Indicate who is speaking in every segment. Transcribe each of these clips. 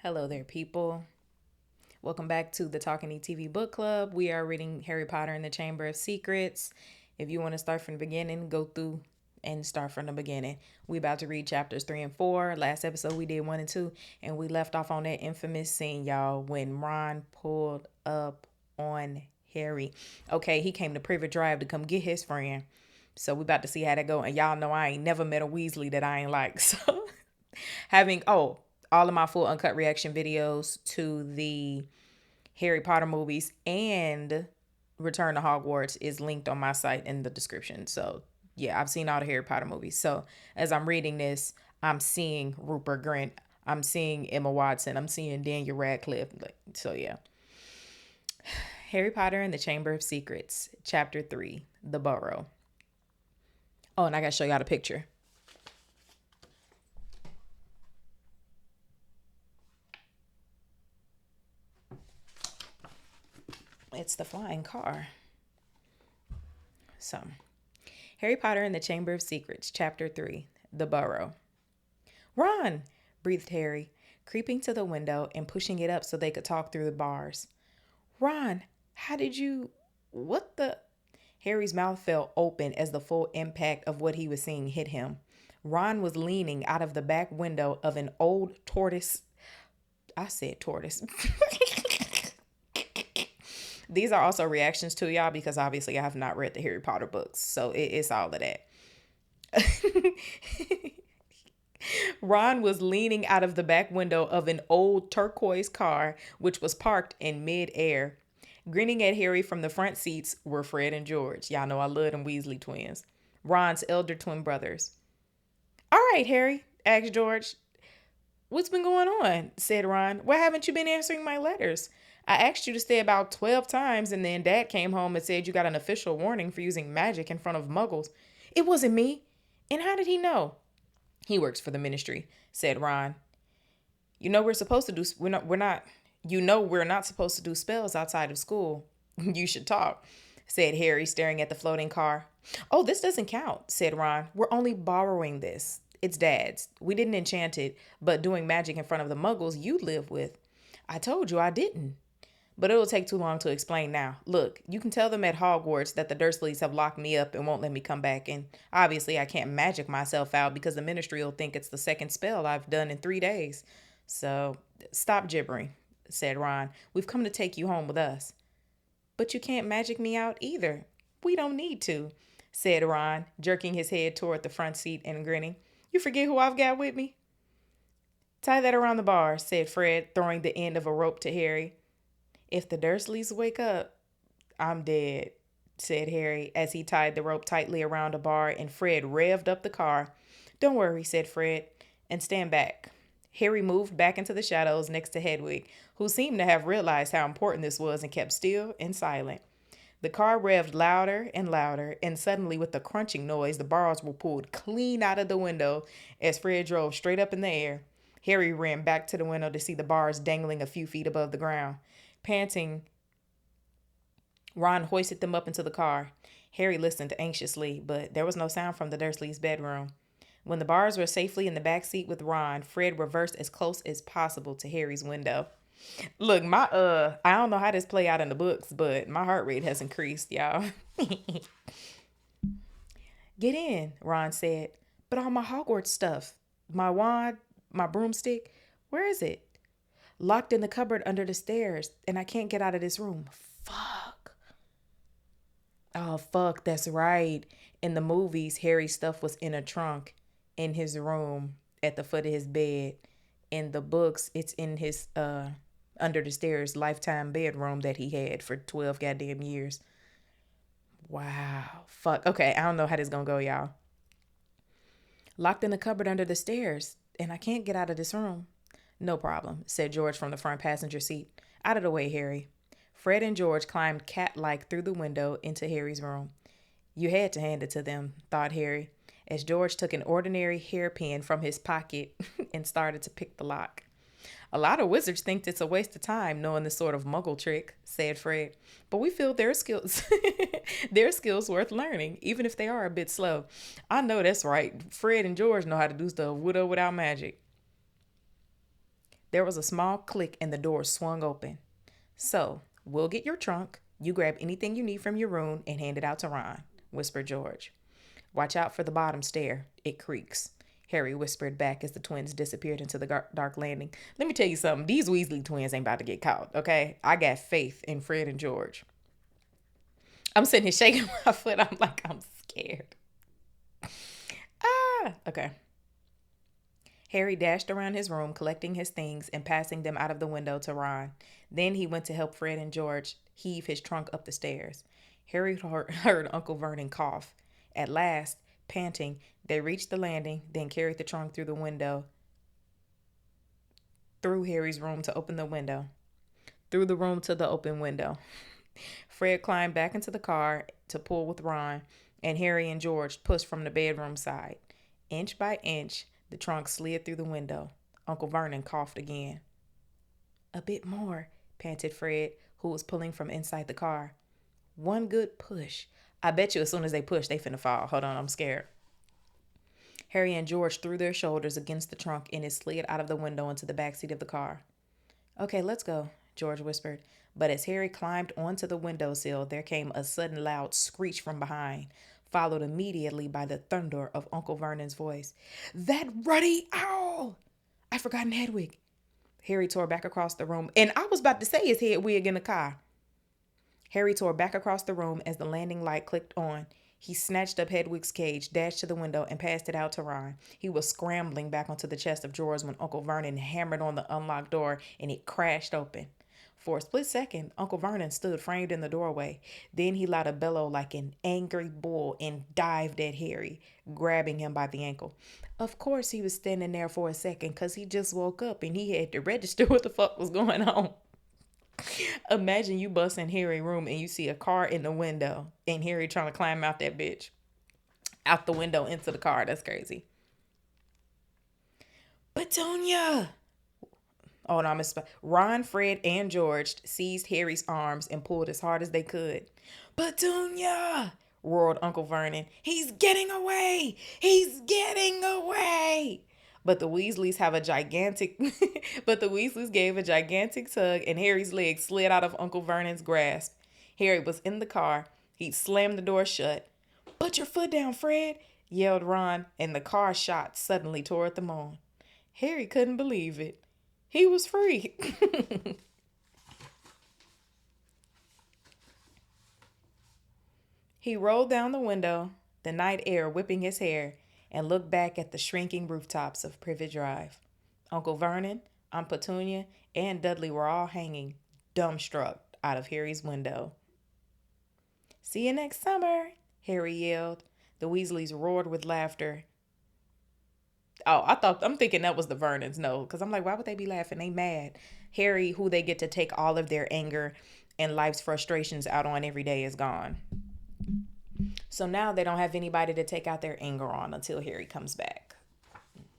Speaker 1: Hello there, people. Welcome back to the Talking ETV Book Club. We are reading Harry Potter and the Chamber of Secrets. If you want to start from the beginning, go through and start from the beginning. We about to read chapters 3 and 4. Last episode we did 1 and 2, and we left off on that infamous scene, y'all, when Ron pulled up on Harry. Okay, he came to Privet Drive to come get his friend. So we about to see how that go. And y'all know I ain't never met a Weasley that I ain't like. So having all of my full uncut reaction videos to the Harry Potter movies and Return to Hogwarts is linked on my site in the description. So yeah, I've seen all the Harry Potter movies. So as I'm reading this, I'm seeing Rupert Grint, I'm seeing Emma Watson, I'm seeing Daniel Radcliffe. So yeah. Harry Potter and the Chamber of Secrets, Chapter 3, The Burrow. Oh, and I gotta show y'all the picture. It's the flying car. So, Harry Potter and the Chamber of Secrets, Chapter 3, The Burrow. Ron, breathed Harry, creeping to the window and pushing it up so they could talk through the bars. Ron, how did you... What the... Harry's mouth fell open as the full impact of what he was seeing hit him. Ron was leaning out of the back window of an old tortoise... I said tortoise. These are also reactions to y'all because obviously I have not read the Harry Potter books. So it's all of that. Ron was leaning out of the back window of an old turquoise car, which was parked in mid-air. Grinning at Harry from the front seats were Fred and George. Y'all know I love them Weasley twins. Ron's elder twin brothers. All right, Harry, asked George. What's been going on? Said Ron. Why haven't you been answering my letters? I asked you to stay about 12 times, and then Dad came home and said you got an official warning for using magic in front of muggles. It wasn't me. And how did he know? He works for the ministry, said Ron. You know we're not we're not supposed to do spells outside of school. You should talk, said Harry, staring at the floating car. Oh, this doesn't count, said Ron. We're only borrowing this. It's Dad's. We didn't enchant it, but doing magic in front of the muggles you live with. I told you I didn't. But it'll take too long to explain now. Look, you can tell them at Hogwarts that the Dursleys have locked me up and won't let me come back. And obviously I can't magic myself out because the ministry will think it's the second spell I've done in 3 days. So stop gibbering, said Ron. We've come to take you home with us. But you can't magic me out either. We don't need to, said Ron, jerking his head toward the front seat and grinning. You forget who I've got with me? Tie that around the bar, said Fred, throwing the end of a rope to Harry. If the Dursleys wake up, I'm dead, said Harry as he tied the rope tightly around a bar and Fred revved up the car. Don't worry, said Fred, and stand back. Harry moved back into the shadows next to Hedwig, who seemed to have realized how important this was and kept still and silent. The car revved louder and louder, and suddenly with a crunching noise, the bars were pulled clean out of the window as Fred drove straight up in the air. Harry ran back to the window to see the bars dangling a few feet above the ground. Panting, Ron hoisted them up into the car. Harry listened anxiously, but there was no sound from the Dursleys' bedroom. When the bars were safely in the back seat with Ron, Fred reversed as close as possible to Harry's window. Look, I don't know how this play out in the books, but my heart rate has increased, y'all. Get in, Ron said. But all my Hogwarts stuff, my wand, my broomstick, where is it? Locked in the cupboard under the stairs, and I can't get out of this room. Fuck. Oh, fuck, that's right. In the movies, Harry's stuff was in a trunk in his room at the foot of his bed. In the books, it's in his under the stairs lifetime bedroom that he had for 12 goddamn years. Wow. Fuck. Okay, I don't know how this gonna go, y'all. Locked in the cupboard under the stairs, and I can't get out of this room. No problem, said George from the front passenger seat. Out of the way, Harry. Fred and George climbed cat-like through the window into Harry's room. You had to hand it to them, thought Harry, as George took an ordinary hairpin from his pocket and started to pick the lock. A lot of wizards think it's a waste of time knowing this sort of muggle trick, said Fred. But we feel their skills their skills worth learning, even if they are a bit slow. I know that's right. Fred and George know how to do stuff with or without magic. There was a small click and the door swung open. So, we'll get your trunk. You grab anything you need from your room and hand it out to Ron, whispered George. Watch out for the bottom stair. It creaks. Harry whispered back as the twins disappeared into the dark landing. Let me tell you something. These Weasley twins ain't about to get caught, okay? I got faith in Fred and George. I'm sitting here shaking my foot. I'm like, I'm scared. Okay. Harry dashed around his room, collecting his things and passing them out of the window to Ron. Then he went to help Fred and George heave his trunk up the stairs. Harry heard Uncle Vernon cough. At last, panting, they reached the landing, then carried the trunk through the window, through Harry's room to open the window. Through the room to the open window. Fred climbed back into the car to pull with Ron, and Harry and George pushed from the bedroom side. Inch by inch, the trunk slid through the window. Uncle Vernon coughed again. A bit more, panted Fred, who was pulling from inside the car. One good push. I bet you as soon as they push, they finna fall. Hold on, I'm scared. Harry and George threw their shoulders against the trunk and it slid out of the window into the back seat of the car. Okay, let's go, George whispered. But as Harry climbed onto the windowsill, there came a sudden loud screech from behind, followed immediately by the thunder of Uncle Vernon's voice. That ruddy owl! I've forgotten Hedwig. Harry tore back across the room, and I was about to say his Hedwig in the car. Harry tore back across the room as the landing light clicked on. He snatched up Hedwig's cage, dashed to the window, and passed it out to Ron. He was scrambling back onto the chest of drawers when Uncle Vernon hammered on the unlocked door, and it crashed open. For a split second, Uncle Vernon stood framed in the doorway. Then he let a bellow like an angry bull and dived at Harry, grabbing him by the ankle. Of course he was standing there for a second because he just woke up and he had to register what the fuck was going on. Imagine you bust in Harry's room and you see a car in the window and Harry trying to climb out that bitch. Out the window into the car. That's crazy. Petunia! Oh no, Ron, Fred, and George seized Harry's arms and pulled as hard as they could. Petunia! Roared Uncle Vernon. He's getting away! He's getting away! But the Weasleys gave a gigantic tug and Harry's legs slid out of Uncle Vernon's grasp. Harry was in the car. He slammed the door shut. Put your foot down, Fred, yelled Ron, and the car shot suddenly toward the moon. Harry couldn't believe it. He was free. He rolled down the window, the night air whipping his hair, and looked back at the shrinking rooftops of Privet Drive. Uncle Vernon, Aunt Petunia, and Dudley were all hanging, dumbstruck, out of Harry's window. See you next summer, Harry yelled. The Weasleys roared with laughter. Oh, I'm thinking that was the Vernons. No, because I'm like, why would they be laughing? They mad. Harry, who they get to take all of their anger and life's frustrations out on every day, is gone. So now they don't have anybody to take out their anger on until Harry comes back.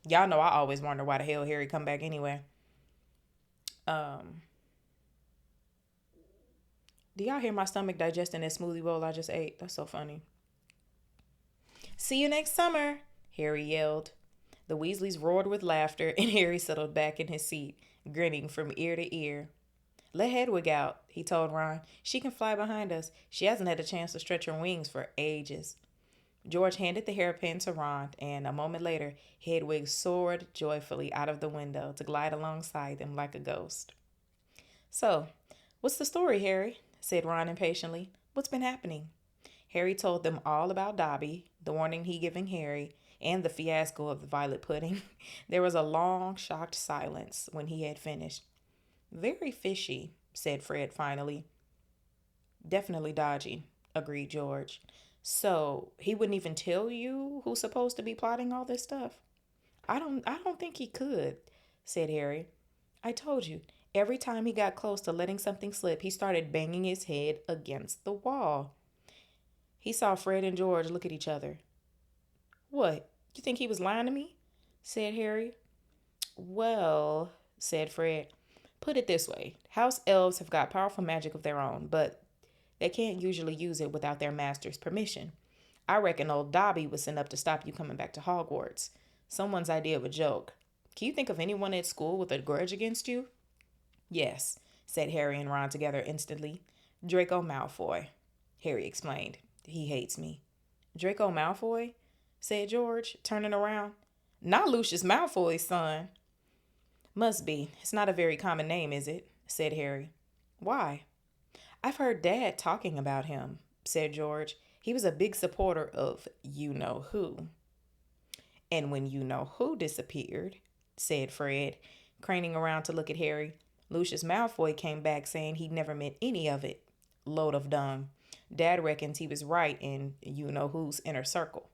Speaker 1: Y'all know I always wonder why the hell Harry come back anyway. Do y'all hear my stomach digesting that smoothie bowl I just ate? That's so funny. See you next summer, Harry yelled. The Weasleys roared with laughter, and Harry settled back in his seat, grinning from ear to ear. Let Hedwig out, he told Ron. She can fly behind us. She hasn't had a chance to stretch her wings for ages. George handed the hairpin to Ron, and a moment later, Hedwig soared joyfully out of the window to glide alongside them like a ghost. So, what's the story, Harry? Said Ron impatiently. What's been happening? Harry told them all about Dobby, the warning he given Harry, and the fiasco of the violet pudding. There was a long, shocked silence when he had finished. Very fishy, said Fred finally. Definitely dodgy, agreed George. So, he wouldn't even tell you who's supposed to be plotting all this stuff? I don't think he could, said Harry. I told you, every time he got close to letting something slip, he started banging his head against the wall. He saw Fred and George look at each other. What, you think he was lying to me? Said Harry. Well, said Fred, put it this way. House elves have got powerful magic of their own, but they can't usually use it without their master's permission. I reckon old Dobby was sent up to stop you coming back to Hogwarts. Someone's idea of a joke. Can you think of anyone at school with a grudge against you? Yes, said Harry and Ron together instantly. Draco Malfoy, Harry explained. He hates me. Draco Malfoy? Said George, turning around. Not Lucius Malfoy's son. Must be. It's not a very common name, is it? Said Harry. Why? I've heard Dad talking about him, said George. He was a big supporter of you know who. And when you know who disappeared, said Fred, craning around to look at Harry, Lucius Malfoy came back saying he'd never meant any of it. Load of dung. Dad reckons he was right in you know who's inner circle.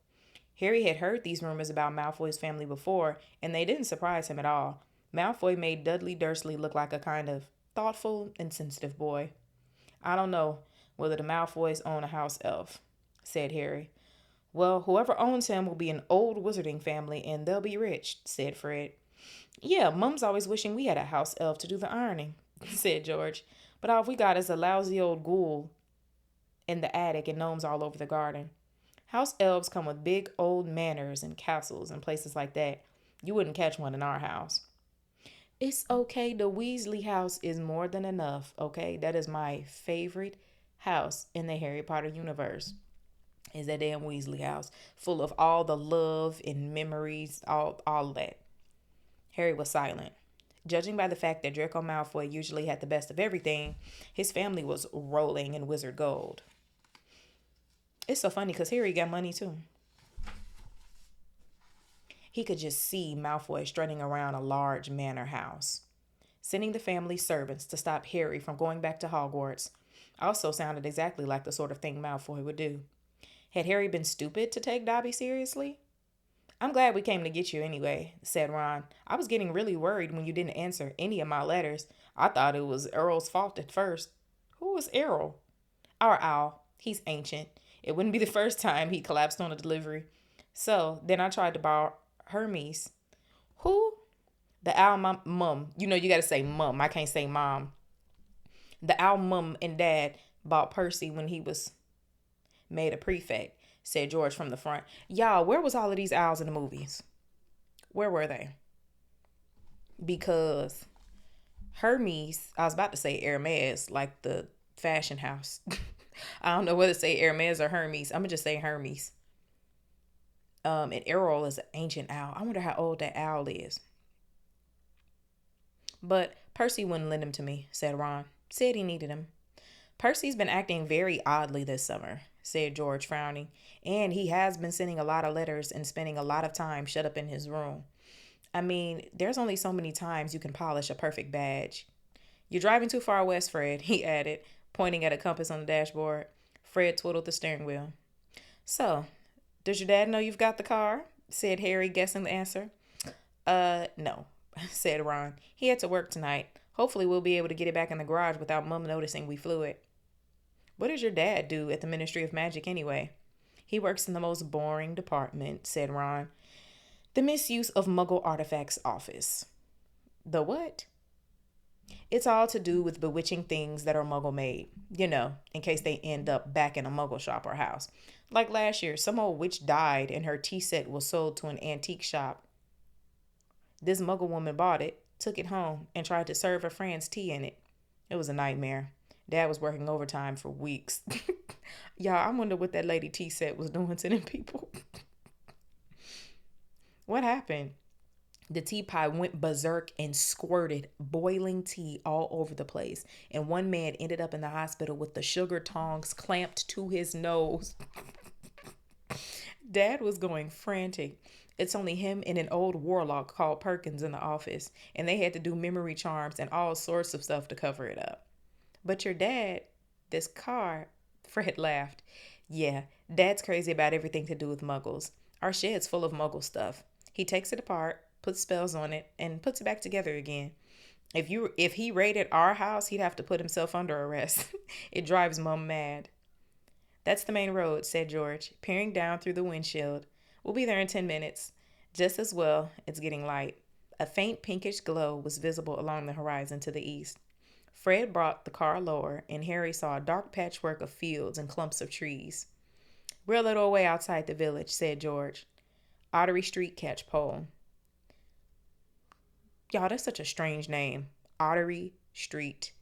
Speaker 1: Harry had heard these rumors about Malfoy's family before, and they didn't surprise him at all. Malfoy made Dudley Dursley look like a kind of thoughtful and sensitive boy. I don't know whether the Malfoys own a house elf, said Harry. Well, whoever owns him will be an old wizarding family, and they'll be rich, said Fred. Yeah, Mum's always wishing we had a house elf to do the ironing, said George. But all we got is a lousy old ghoul in the attic and gnomes all over the garden. House elves come with big old manors and castles and places like that. You wouldn't catch one in our house. It's okay. The Weasley house is more than enough, okay? That is my favorite house in the Harry Potter universe. Is that damn Weasley house, full of all the love and memories, all of that. Harry was silent. Judging by the fact that Draco Malfoy usually had the best of everything, his family was rolling in wizard gold. It's so funny because Harry got money too. He could just see Malfoy strutting around a large manor house. Sending the family servants to stop Harry from going back to Hogwarts also sounded exactly like the sort of thing Malfoy would do. Had Harry been stupid to take Dobby seriously? I'm glad we came to get you anyway, said Ron. I was getting really worried when you didn't answer any of my letters. I thought it was Errol's fault at first. Who was Errol? Our owl. He's ancient. It wouldn't be the first time he collapsed on a delivery. So then I tried to borrow Hermes. Who? The owl mum. You know you got to say mum. I can't say mom. The owl mum and dad bought Percy when he was made a prefect, said George from the front. Y'all, where was all of these owls in the movies? Where were they? Because Hermes, I was about to say Hermes, like the fashion house. I don't know whether to say Hermes or Hermes. I'm going to just say Hermes. And Errol is an ancient owl. I wonder how old that owl is. But Percy wouldn't lend him to me, said Ron. Said he needed him. Percy's been acting very oddly this summer, said George, frowning. And he has been sending a lot of letters and spending a lot of time shut up in his room. I mean, there's only so many times you can polish a perfect badge. You're driving too far west, Fred, he added, pointing at a compass on the dashboard. Fred twiddled the steering wheel. So, does your dad know you've got the car? Said Harry, guessing the answer. No, said Ron. He had to work tonight. Hopefully we'll be able to get it back in the garage without Mum noticing we flew it. What does your dad do at the Ministry of Magic anyway? He works in the most boring department, said Ron. The Misuse of Muggle Artifacts Office. The what? It's all to do with bewitching things that are Muggle made, you know, in case they end up back in a Muggle shop or house. Like last year, some old witch died and her tea set was sold to an antique shop. This Muggle woman bought it, took it home, and tried to serve her friends tea in it. It was a nightmare. Dad was working overtime for weeks. Y'all, I wonder what that lady tea set was doing to them people. What happened? The teapot went berserk and squirted boiling tea all over the place. And one man ended up in the hospital with the sugar tongs clamped to his nose. Dad was going frantic. It's only him and an old warlock called Perkins in the office. And they had to do memory charms and all sorts of stuff to cover it up. But your dad, this car, Fred laughed. Yeah, Dad's crazy about everything to do with muggles. Our shed's full of muggle stuff. He takes it apart, puts spells on it, and puts it back together again. If he raided our house, he'd have to put himself under arrest. It drives Mum mad. That's the main road, said George, peering down through the windshield. We'll be there in 10 minutes. Just as well, it's getting light. A faint pinkish glow was visible along the horizon to the east. Fred brought the car lower, and Harry saw a dark patchwork of fields and clumps of trees. We're a little way outside the village, said George. Ottery Street catch pole. Y'all, that's such a strange name. Ottery Street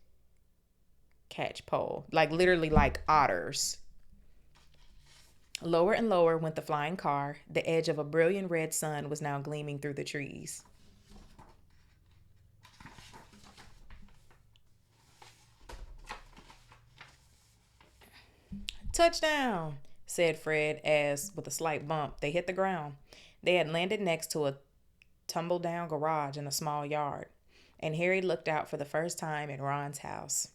Speaker 1: Catchpole. Like literally like otters. Lower and lower went the flying car. The edge of a brilliant red sun was now gleaming through the trees. Touchdown, said Fred as, with a slight bump, they hit the ground. They had landed next to a tumble down garage in a small yard, and Harry looked out for the first time at Ron's house.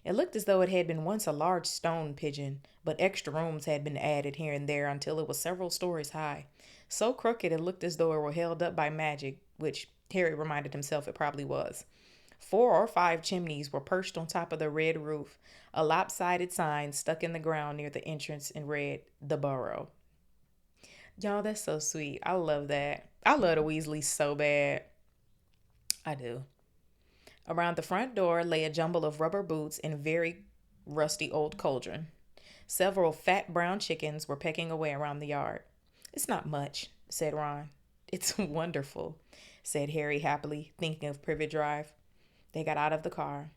Speaker 1: It looked as though it had been once a large stone pigeon, but extra rooms had been added here and there until it was several stories high. So crooked it looked as though it were held up by magic, which Harry reminded himself it probably was. 4 or 5 chimneys were perched on top of the red roof. A lopsided sign stuck in the ground near the entrance and read, "The Burrow." Y'all, that's so sweet. I love that. I love the Weasleys so bad. I do. Around the front door lay a jumble of rubber boots and very rusty old cauldron. Several fat brown chickens were pecking away around the yard. "It's not much," said Ron. "It's wonderful," said Harry happily, thinking of Privet Drive. They got out of the car.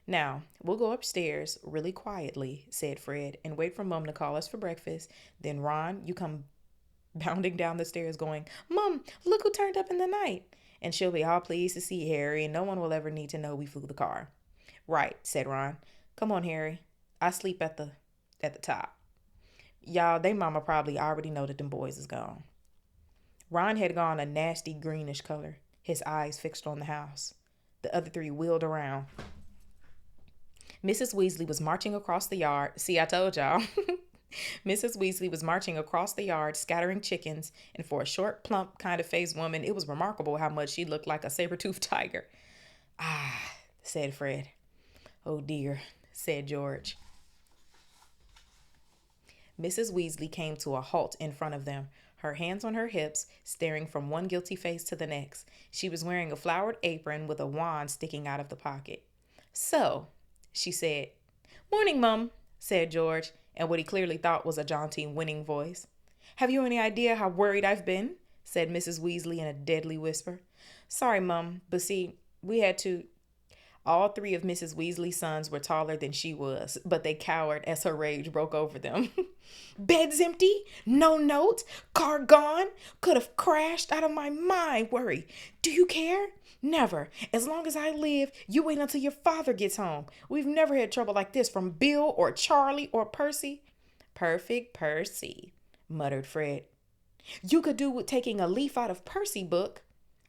Speaker 1: "Now, we'll go upstairs really quietly," said Fred, "and wait for Mum to call us for breakfast. Then, Ron, you come bounding down the stairs going, 'Mum, look who turned up in the night.' And she'll be all pleased to see Harry, and no one will ever need to know we flew the car." "Right," said Ron. "Come on, Harry. I sleep at the top." Y'all, they mama probably already know that them boys is gone. Ron had gone a nasty greenish color, his eyes fixed on the house. The other three wheeled around. Mrs. Weasley was marching across the yard. See, I told y'all. Mrs. Weasley was marching across the yard, scattering chickens, and for a short, plump, kind of faced woman, it was remarkable how much she looked like a saber-toothed tiger. "Ah," said Fred. "Oh dear," said George. Mrs. Weasley came to a halt in front of them, her hands on her hips, staring from one guilty face to the next. She was wearing a flowered apron with a wand sticking out of the pocket. "So," she said. "Morning, Mum," said George, in what he clearly thought was a jaunty, winning voice. "Have you any idea how worried I've been?" said Mrs. Weasley in a deadly whisper. "Sorry, Mum, but see, we had to—" All three of Mrs. Weasley's sons were taller than she was, but they cowered as her rage broke over them. "Bed's empty, no note, car gone, could have crashed out of my mind, worry. Do you care? Never. As long as I live, you wait until your father gets home. We've never had trouble like this from Bill or Charlie or Percy." "Perfect Percy," muttered Fred. "You could do with taking a leaf out of Percy book,"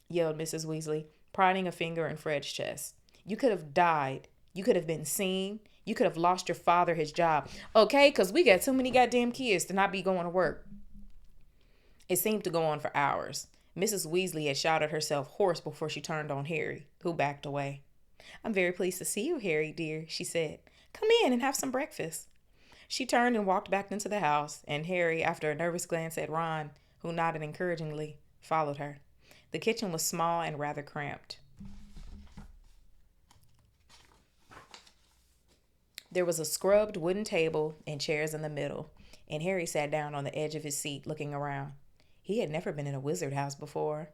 Speaker 1: yelled Mrs. Weasley, prodding a finger in Fred's chest. "You could have died. You could have been seen. You could have lost your father his job. Okay, because we got too many goddamn kids to not be going to work." It seemed to go on for hours. Mrs. Weasley had shouted herself hoarse before she turned on Harry, who backed away. "I'm very pleased to see you, Harry, dear," she said. "Come in and have some breakfast." She turned and walked back into the house, and Harry, after a nervous glance at Ron, who nodded encouragingly, followed her. The kitchen was small and rather cramped. There was a scrubbed wooden table and chairs in the middle, and Harry sat down on the edge of his seat, looking around. He had never been in a wizard house before.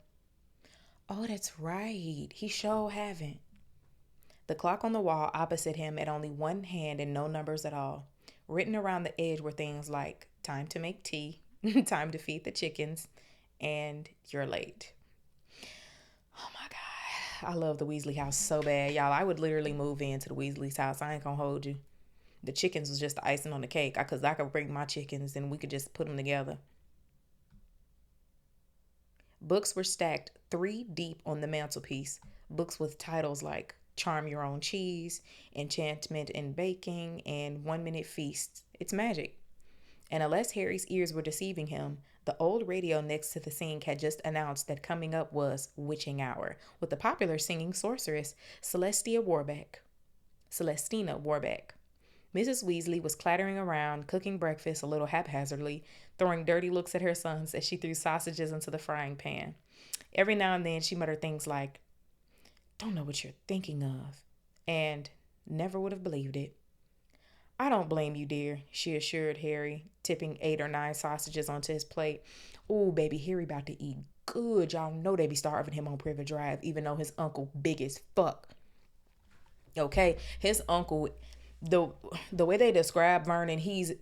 Speaker 1: Oh, that's right. He sure haven't. The clock on the wall opposite him had only one hand and no numbers at all. Written around the edge were things like "time to make tea," "time to feed the chickens," and "you're late." Oh my God. I love the Weasley house so bad. Y'all, I would literally move into the Weasley's house. I ain't gonna hold you. The chickens was just the icing on the cake because I could bring my chickens and we could just put them together. Books were stacked 3 deep on the mantelpiece. Books with titles like "Charm Your Own Cheese," "Enchantment in Baking," and "1 Minute Feast." It's magic. And unless Harry's ears were deceiving him, the old radio next to the sink had just announced that coming up was Witching Hour with the popular singing sorceress Celestina Warbeck. Mrs. Weasley was clattering around, cooking breakfast a little haphazardly, throwing dirty looks at her sons as she threw sausages into the frying pan. Every now and then she muttered things like, "Don't know what you're thinking of," and "never would have believed it." "I don't blame you, dear," she assured Harry, tipping 8 or 9 sausages onto his plate. "Ooh, baby, Harry about to eat good. Y'all know they be starving him on Privet Drive, even though his uncle big as fuck. Okay, his uncle, the the way they describe Vernon, he's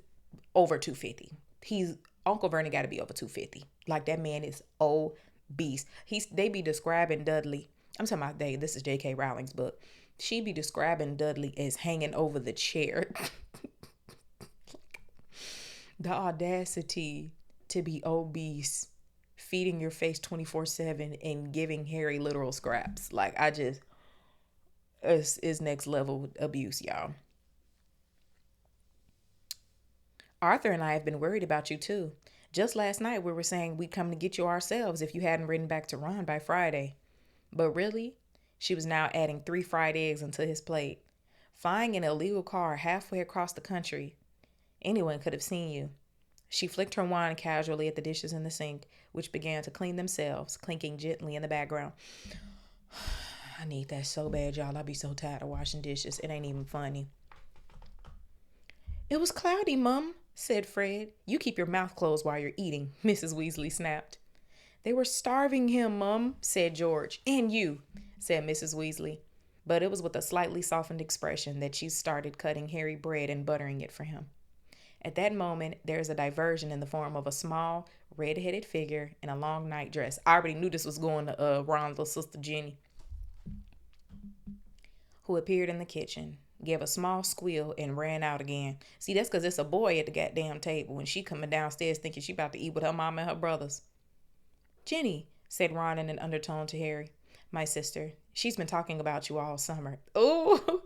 Speaker 1: over 250. He's Uncle Vernon got to be over 250. Like that man is obese. They be describing Dudley. I'm talking about they. This is J.K. Rowling's book. She be describing Dudley as hanging over the chair. The audacity to be obese, feeding your face 24/7, and giving Harry literal scraps. Like I just, it's next level abuse, y'all. Arthur and I have been worried about you too. Just last night we were saying we'd come to get you ourselves if you hadn't ridden back to Ron by Friday. But really, she was now adding 3 fried eggs onto his plate. Flying an illegal car halfway across the country. Anyone could have seen you. She flicked her wand casually at the dishes in the sink, which began to clean themselves, clinking gently in the background. I need that so bad, y'all. I be so tired of washing dishes. It ain't even funny. It was cloudy, Mum, said Fred. You keep your mouth closed while you're eating, Mrs. Weasley snapped. They were starving him, Mum, said George. And you, said Mrs. Weasley. But it was with a slightly softened expression that she started cutting Harry bread and buttering it for him. At that moment, there is a diversion in the form of a small, red-headed figure in a long night dress. I already knew this was going to Ron's little sister Jenny, who appeared in the kitchen, gave a small squeal, and ran out again. See, that's because it's a boy at the goddamn table, and she coming downstairs thinking she about to eat with her mom and her brothers. Jenny, said Ron in an undertone to Harry, my sister. She's been talking about you all summer. Ooh.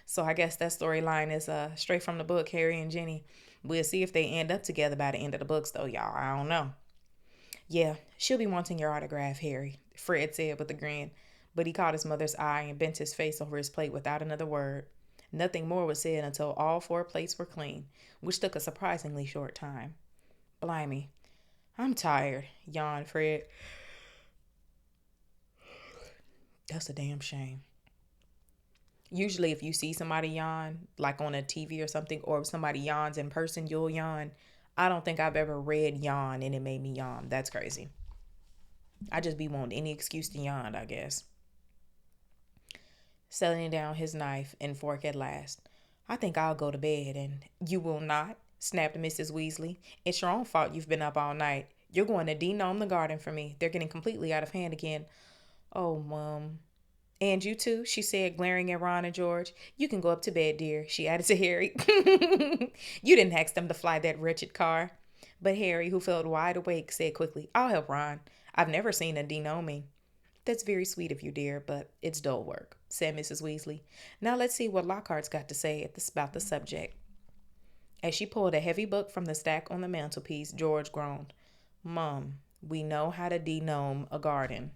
Speaker 1: So I guess that storyline is straight from the book, Harry and Jenny. We'll see if they end up together by the end of the books, though, y'all. I don't know. Yeah, she'll be wanting your autograph, Harry, Fred said with a grin. But he caught his mother's eye and bent his face over his plate without another word. Nothing more was said until all 4 plates were clean, which took a surprisingly short time. Blimey, I'm tired, yawned Fred. That's a damn shame. Usually if you see somebody yawn, like on a TV or something, or if somebody yawns in person, you'll yawn. I don't think I've ever read yawn and it made me yawn. That's crazy. I just be wanting any excuse to yawn, I guess. Setting down his knife and fork at last. I think I'll go to bed. And you will not, snapped Mrs. Weasley. It's your own fault you've been up all night. You're going to denome the garden for me. They're getting completely out of hand again. Oh, Mum. And you too, she said, glaring at Ron and George. You can go up to bed, dear, she added to Harry. You didn't ask them to fly that wretched car. But Harry, who felt wide awake, said quickly, I'll help Ron. I've never seen a denoming. That's very sweet of you, dear, but it's dull work, said Mrs. Weasley. Now let's see what Lockhart's got to say about the subject. As she pulled a heavy book from the stack on the mantelpiece, George groaned. Mum, we know how to denome a garden.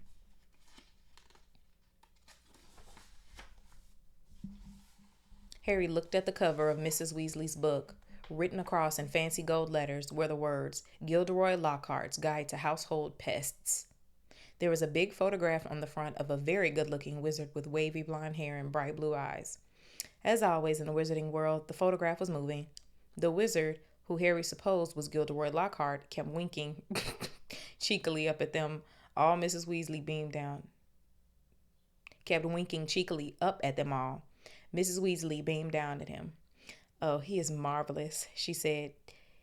Speaker 1: Harry looked at the cover of Mrs. Weasley's book. Written across in fancy gold letters were the words, Gilderoy Lockhart's Guide to Household Pests. There was a big photograph on the front of a very good-looking wizard with wavy blonde hair and bright blue eyes. As always in the wizarding world, the photograph was moving. The wizard, who Harry supposed was Gilderoy Lockhart, kept winking cheekily up at them. All Mrs. Weasley beamed down. Kept winking cheekily up at them all. Mrs. Weasley beamed down at him. Oh, he is marvelous, she said.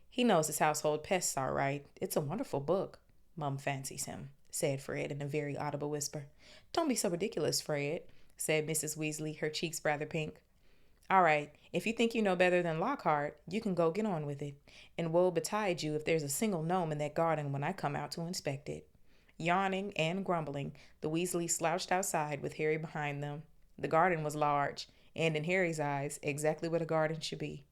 Speaker 1: He knows his household pests all right. It's a wonderful book. Mum fancies him, said Fred in a very audible whisper. Don't be so ridiculous, Fred, said Mrs. Weasley, her cheeks rather pink. All right, if you think you know better than Lockhart, you can go get on with it. And woe betide you if there's a single gnome in that garden when I come out to inspect it. Yawning and grumbling, the Weasleys slouched outside with Harry behind them. The garden was large, and in Harry's eyes, exactly what a garden should be.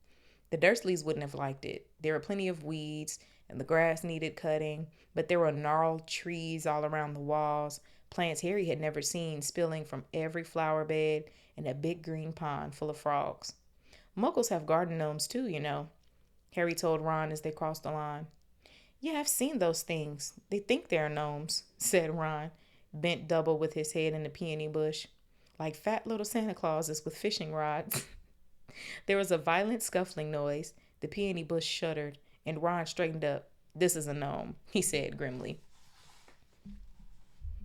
Speaker 1: The Dursleys wouldn't have liked it. There were plenty of weeds, and the grass needed cutting, but there were gnarled trees all around the walls, plants Harry had never seen spilling from every flower bed, and a big green pond full of frogs. Muggles have garden gnomes too, you know, Harry told Ron as they crossed the lawn. Yeah, I've seen those things. They think they're gnomes, said Ron, bent double with his head in the peony bush. Like fat little Santa Clauses with fishing rods. There was a violent scuffling noise. The peony bush shuddered, and Ron straightened up. This is a gnome, he said grimly.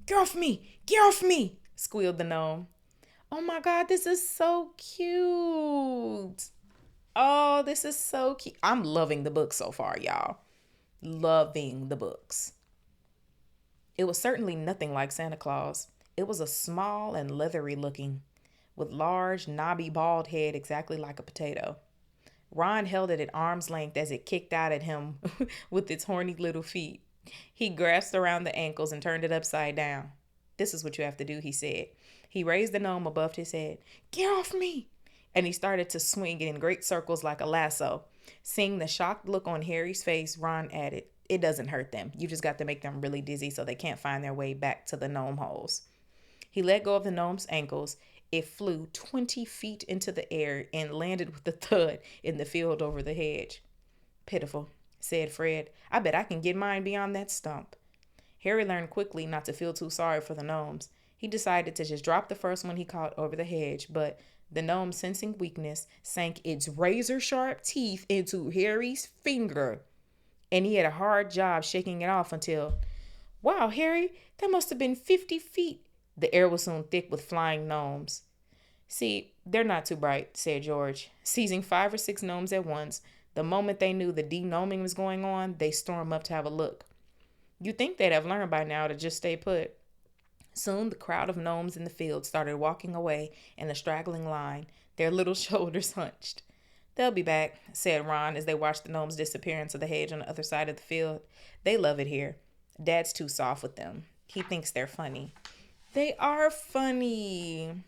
Speaker 1: Get off me! Get off me! Squealed the gnome. Oh my God, this is so cute. Oh, this is so cute. I'm loving the book so far, y'all. Loving the books. It was certainly nothing like Santa Claus. It was a small and leathery looking, with large, knobby, bald head exactly like a potato. Ron held it at arm's length as it kicked out at him with its horny little feet. He grasped around the ankles and turned it upside down. This is what you have to do, he said. He raised the gnome above his head. Get off me! And he started to swing it in great circles like a lasso. Seeing the shocked look on Harry's face, Ron added, it doesn't hurt them. You just got to make them really dizzy so they can't find their way back to the gnome holes. He let go of the gnome's ankles. It flew 20 feet into the air and landed with a thud in the field over the hedge. Pitiful, said Fred. I bet I can get mine beyond that stump. Harry learned quickly not to feel too sorry for the gnomes. He decided to just drop the first one he caught over the hedge, but the gnome, sensing weakness, sank its razor-sharp teeth into Harry's finger, and he had a hard job shaking it off until, wow, Harry, that must have been 50 feet. The air was soon thick with flying gnomes. See, they're not too bright, said George. Seizing 5 or 6 gnomes at once, the moment they knew the de-gnoming was going on, they stormed up to have a look. You'd think they'd have learned by now to just stay put. Soon the crowd of gnomes in the field started walking away in a straggling line, their little shoulders hunched. They'll be back, said Ron as they watched the gnomes disappear into the hedge on the other side of the field. They love it here. Dad's too soft with them. He thinks they're funny. They are funny.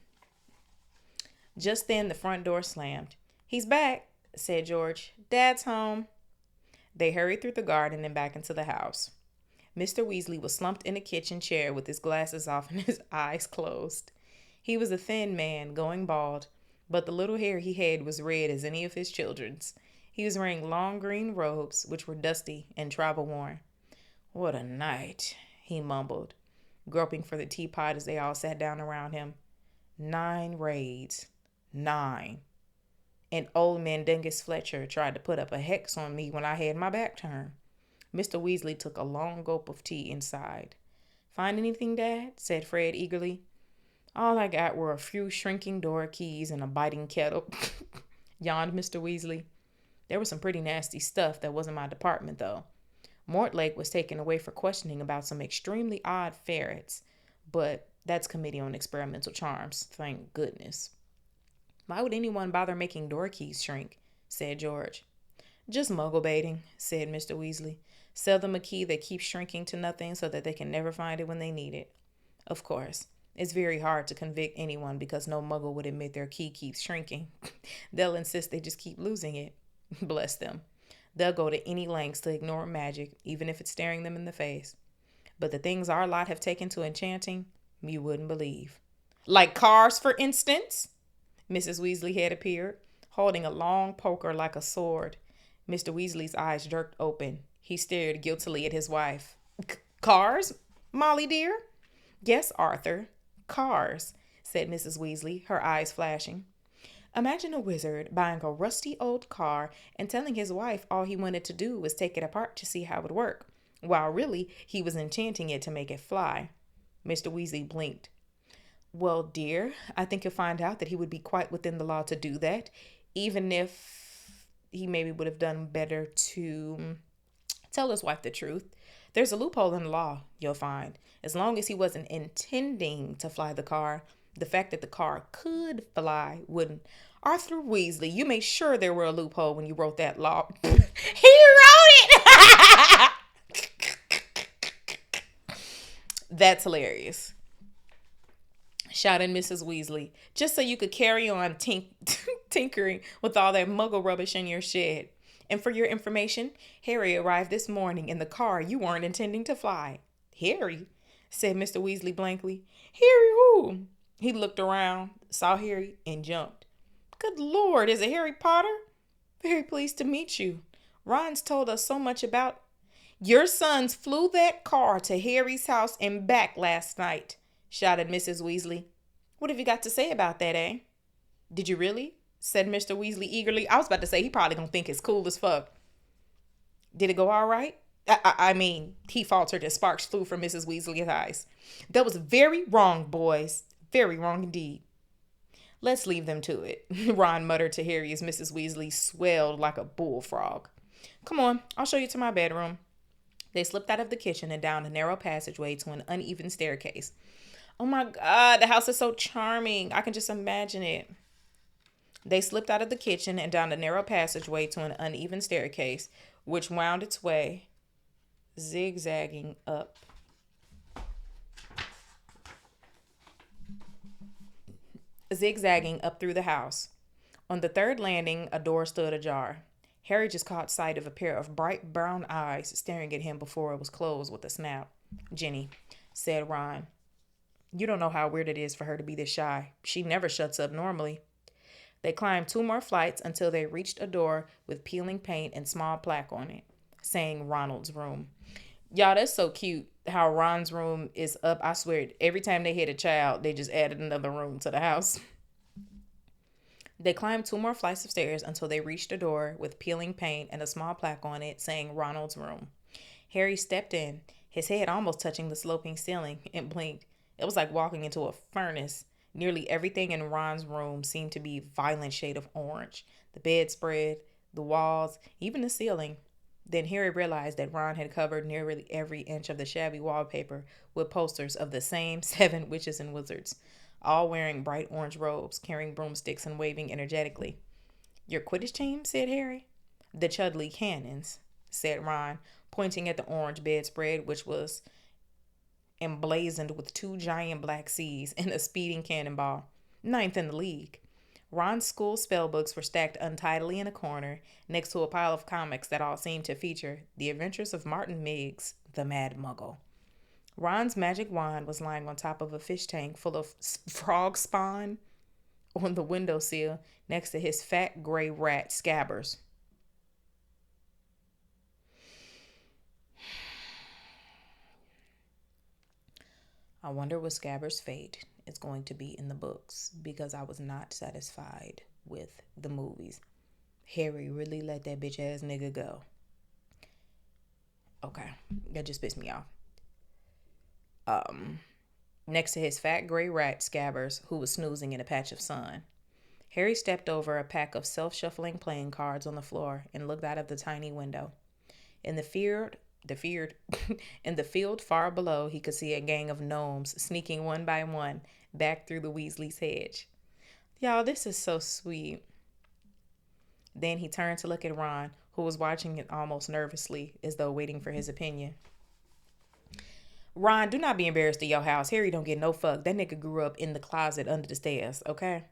Speaker 1: Just then the front door slammed. He's back, said George. Dad's home. They hurried through the garden and back into the house. Mr. Weasley was slumped in a kitchen chair with his glasses off and his eyes closed. He was a thin man, going bald, but the little hair he had was red as any of his children's. He was wearing long green robes, which were dusty and travel-worn. What a night, he mumbled, groping for the teapot as they all sat down around him. 9 raids. 9. And old man Dingus Fletcher tried to put up a hex on me when I had my back turned. Mr. Weasley took a long gulp of tea and sighed. Find anything, Dad? Said Fred eagerly. All I got were a few shrinking door keys and a biting kettle, yawned Mr. Weasley. There was some pretty nasty stuff that wasn't my department, though. Mortlake was taken away for questioning about some extremely odd ferrets, but that's Committee on Experimental Charms, thank goodness. Why would anyone bother making door keys shrink? Said George. Just muggle baiting, said Mr. Weasley. Sell them a key that keeps shrinking to nothing so that they can never find it when they need it. Of course, it's very hard to convict anyone because no muggle would admit their key keeps shrinking. They'll insist they just keep losing it. Bless them. They'll go to any lengths to ignore magic, even if it's staring them in the face. But the things our lot have taken to enchanting, you wouldn't believe. Like cars, for instance? Mrs. Weasley had appeared, holding a long poker like a sword. Mr. Weasley's eyes jerked open. He stared guiltily at his wife. Cars, Molly dear? Yes, Arthur, cars, said Mrs. Weasley, her eyes flashing. Imagine a wizard buying a rusty old car and telling his wife all he wanted to do was take it apart to see how it would work, while really he was enchanting it to make it fly. Mr. Weasley blinked. Well, dear, I think you'll find out that he would be quite within the law to do that, even if he maybe would have done better to tell his wife the truth. There's a loophole in the law, you'll find. As long as he wasn't intending to fly the car, the fact that the car could fly wouldn't. Arthur Weasley, you made sure there were a loophole when you wrote that law. He wrote it! That's hilarious, shouted Mrs. Weasley, just so you could carry on tinkering with all that muggle rubbish in your shed. And for your information, Harry arrived this morning in the car you weren't intending to fly. Harry? Said Mr. Weasley blankly. Harry who? He looked around, saw Harry, and jumped. Good Lord, is it Harry Potter? Very pleased to meet you. Ron's told us so much about... Your sons flew that car to Harry's house and back last night, shouted Mrs. Weasley. What have you got to say about that, eh? Did you really? Said Mr. Weasley eagerly. I was about to say he probably gonna think it's cool as fuck. Did it go all right? I mean, he faltered as sparks flew from Mrs. Weasley's eyes. That was very wrong, boys. Very wrong indeed. Let's leave them to it, Ron muttered to Harry as Mrs. Weasley swelled like a bullfrog. Come on, I'll show you to my bedroom. They slipped out of the kitchen and down a narrow passageway to an uneven staircase. Oh my God, the house is so charming. I can just imagine it. They slipped out of the kitchen and down a narrow passageway to an uneven staircase, which wound its way, zigzagging up. Zigzagging up through the house. On the third landing, a door stood ajar. Harry just caught sight of a pair of bright brown eyes staring at him before it was closed with a snap. Ginny, said Ron. You don't know how weird it is for her to be this shy. She never shuts up normally. They climbed 2 more flights until they reached a door with peeling paint and small plaque on it, saying Ronald's room. Y'all, that's so cute how Ron's room is up. I swear, every time they hit a child, they just added another room to the house. They climbed 2 more flights of stairs until they reached a door with peeling paint and a small plaque on it saying Ronald's room. Harry stepped in, his head almost touching the sloping ceiling, and blinked. It was like walking into a furnace. Nearly everything in Ron's room seemed to be a violent shade of orange. The bedspread, the walls, even the ceiling. Then Harry realized that Ron had covered nearly every inch of the shabby wallpaper with posters of the same 7 witches and wizards, all wearing bright orange robes, carrying broomsticks and waving energetically. Your Quidditch team? Said Harry. The Chudley Cannons, said Ron, pointing at the orange bedspread, which was emblazoned with 2 giant black C's and a speeding cannonball, 9th in the league. Ron's school spellbooks were stacked untidily in a corner, next to a pile of comics that all seemed to feature The Adventures of Martin Miggs, the Mad Muggle. Ron's magic wand was lying on top of a fish tank full of frog spawn on the windowsill next to his fat gray rat Scabbers. I wonder what Scabbers' fate is going to be in the books, because I was not satisfied with the movies. Harry really let that bitch ass nigga go. Okay, that just pissed me off. Next to his fat gray rat Scabbers, who was snoozing in a patch of sun. Harry stepped over a pack of self-shuffling playing cards on the floor and looked out of the tiny window. In the in the field far below, he could see a gang of gnomes sneaking one by one back through the Weasley's hedge. Y'all, this is so sweet. Then he turned to look at Ron, who was watching it almost nervously, as though waiting for his opinion. Ron, do not be embarrassed at your house. Harry don't get no fuck. That nigga grew up in the closet under the stairs, okay?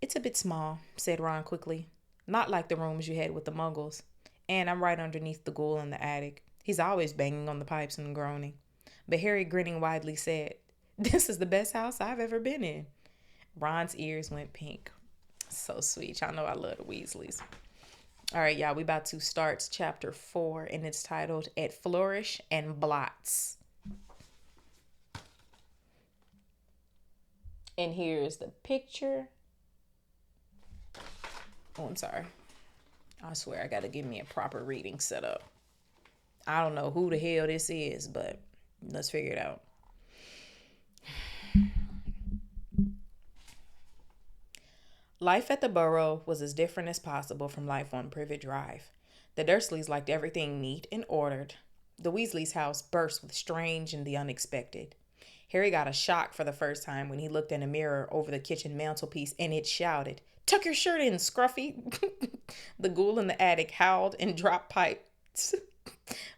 Speaker 1: It's a bit small, said Ron quickly. Not like the rooms you had with the muggles. And I'm right underneath the ghoul in the attic. He's always banging on the pipes and groaning. But Harry, grinning widely, said, This is the best house I've ever been in. Ron's ears went pink. So sweet. Y'all know I love the Weasleys. All right, y'all, we about to start chapter 4, and it's titled At Flourish and Blots. And here's the picture. Oh, I'm sorry. I swear I gotta give me a proper reading setup. I don't know who the hell this is, but let's figure it out. Life at the Burrow was as different as possible from life on Privet Drive. The Dursleys liked everything neat and ordered. The Weasleys' house burst with strange and the unexpected. Harry got a shock for the first time when he looked in a mirror over the kitchen mantelpiece and it shouted, Tuck your shirt in, Scruffy. The ghoul in the attic howled and dropped pipes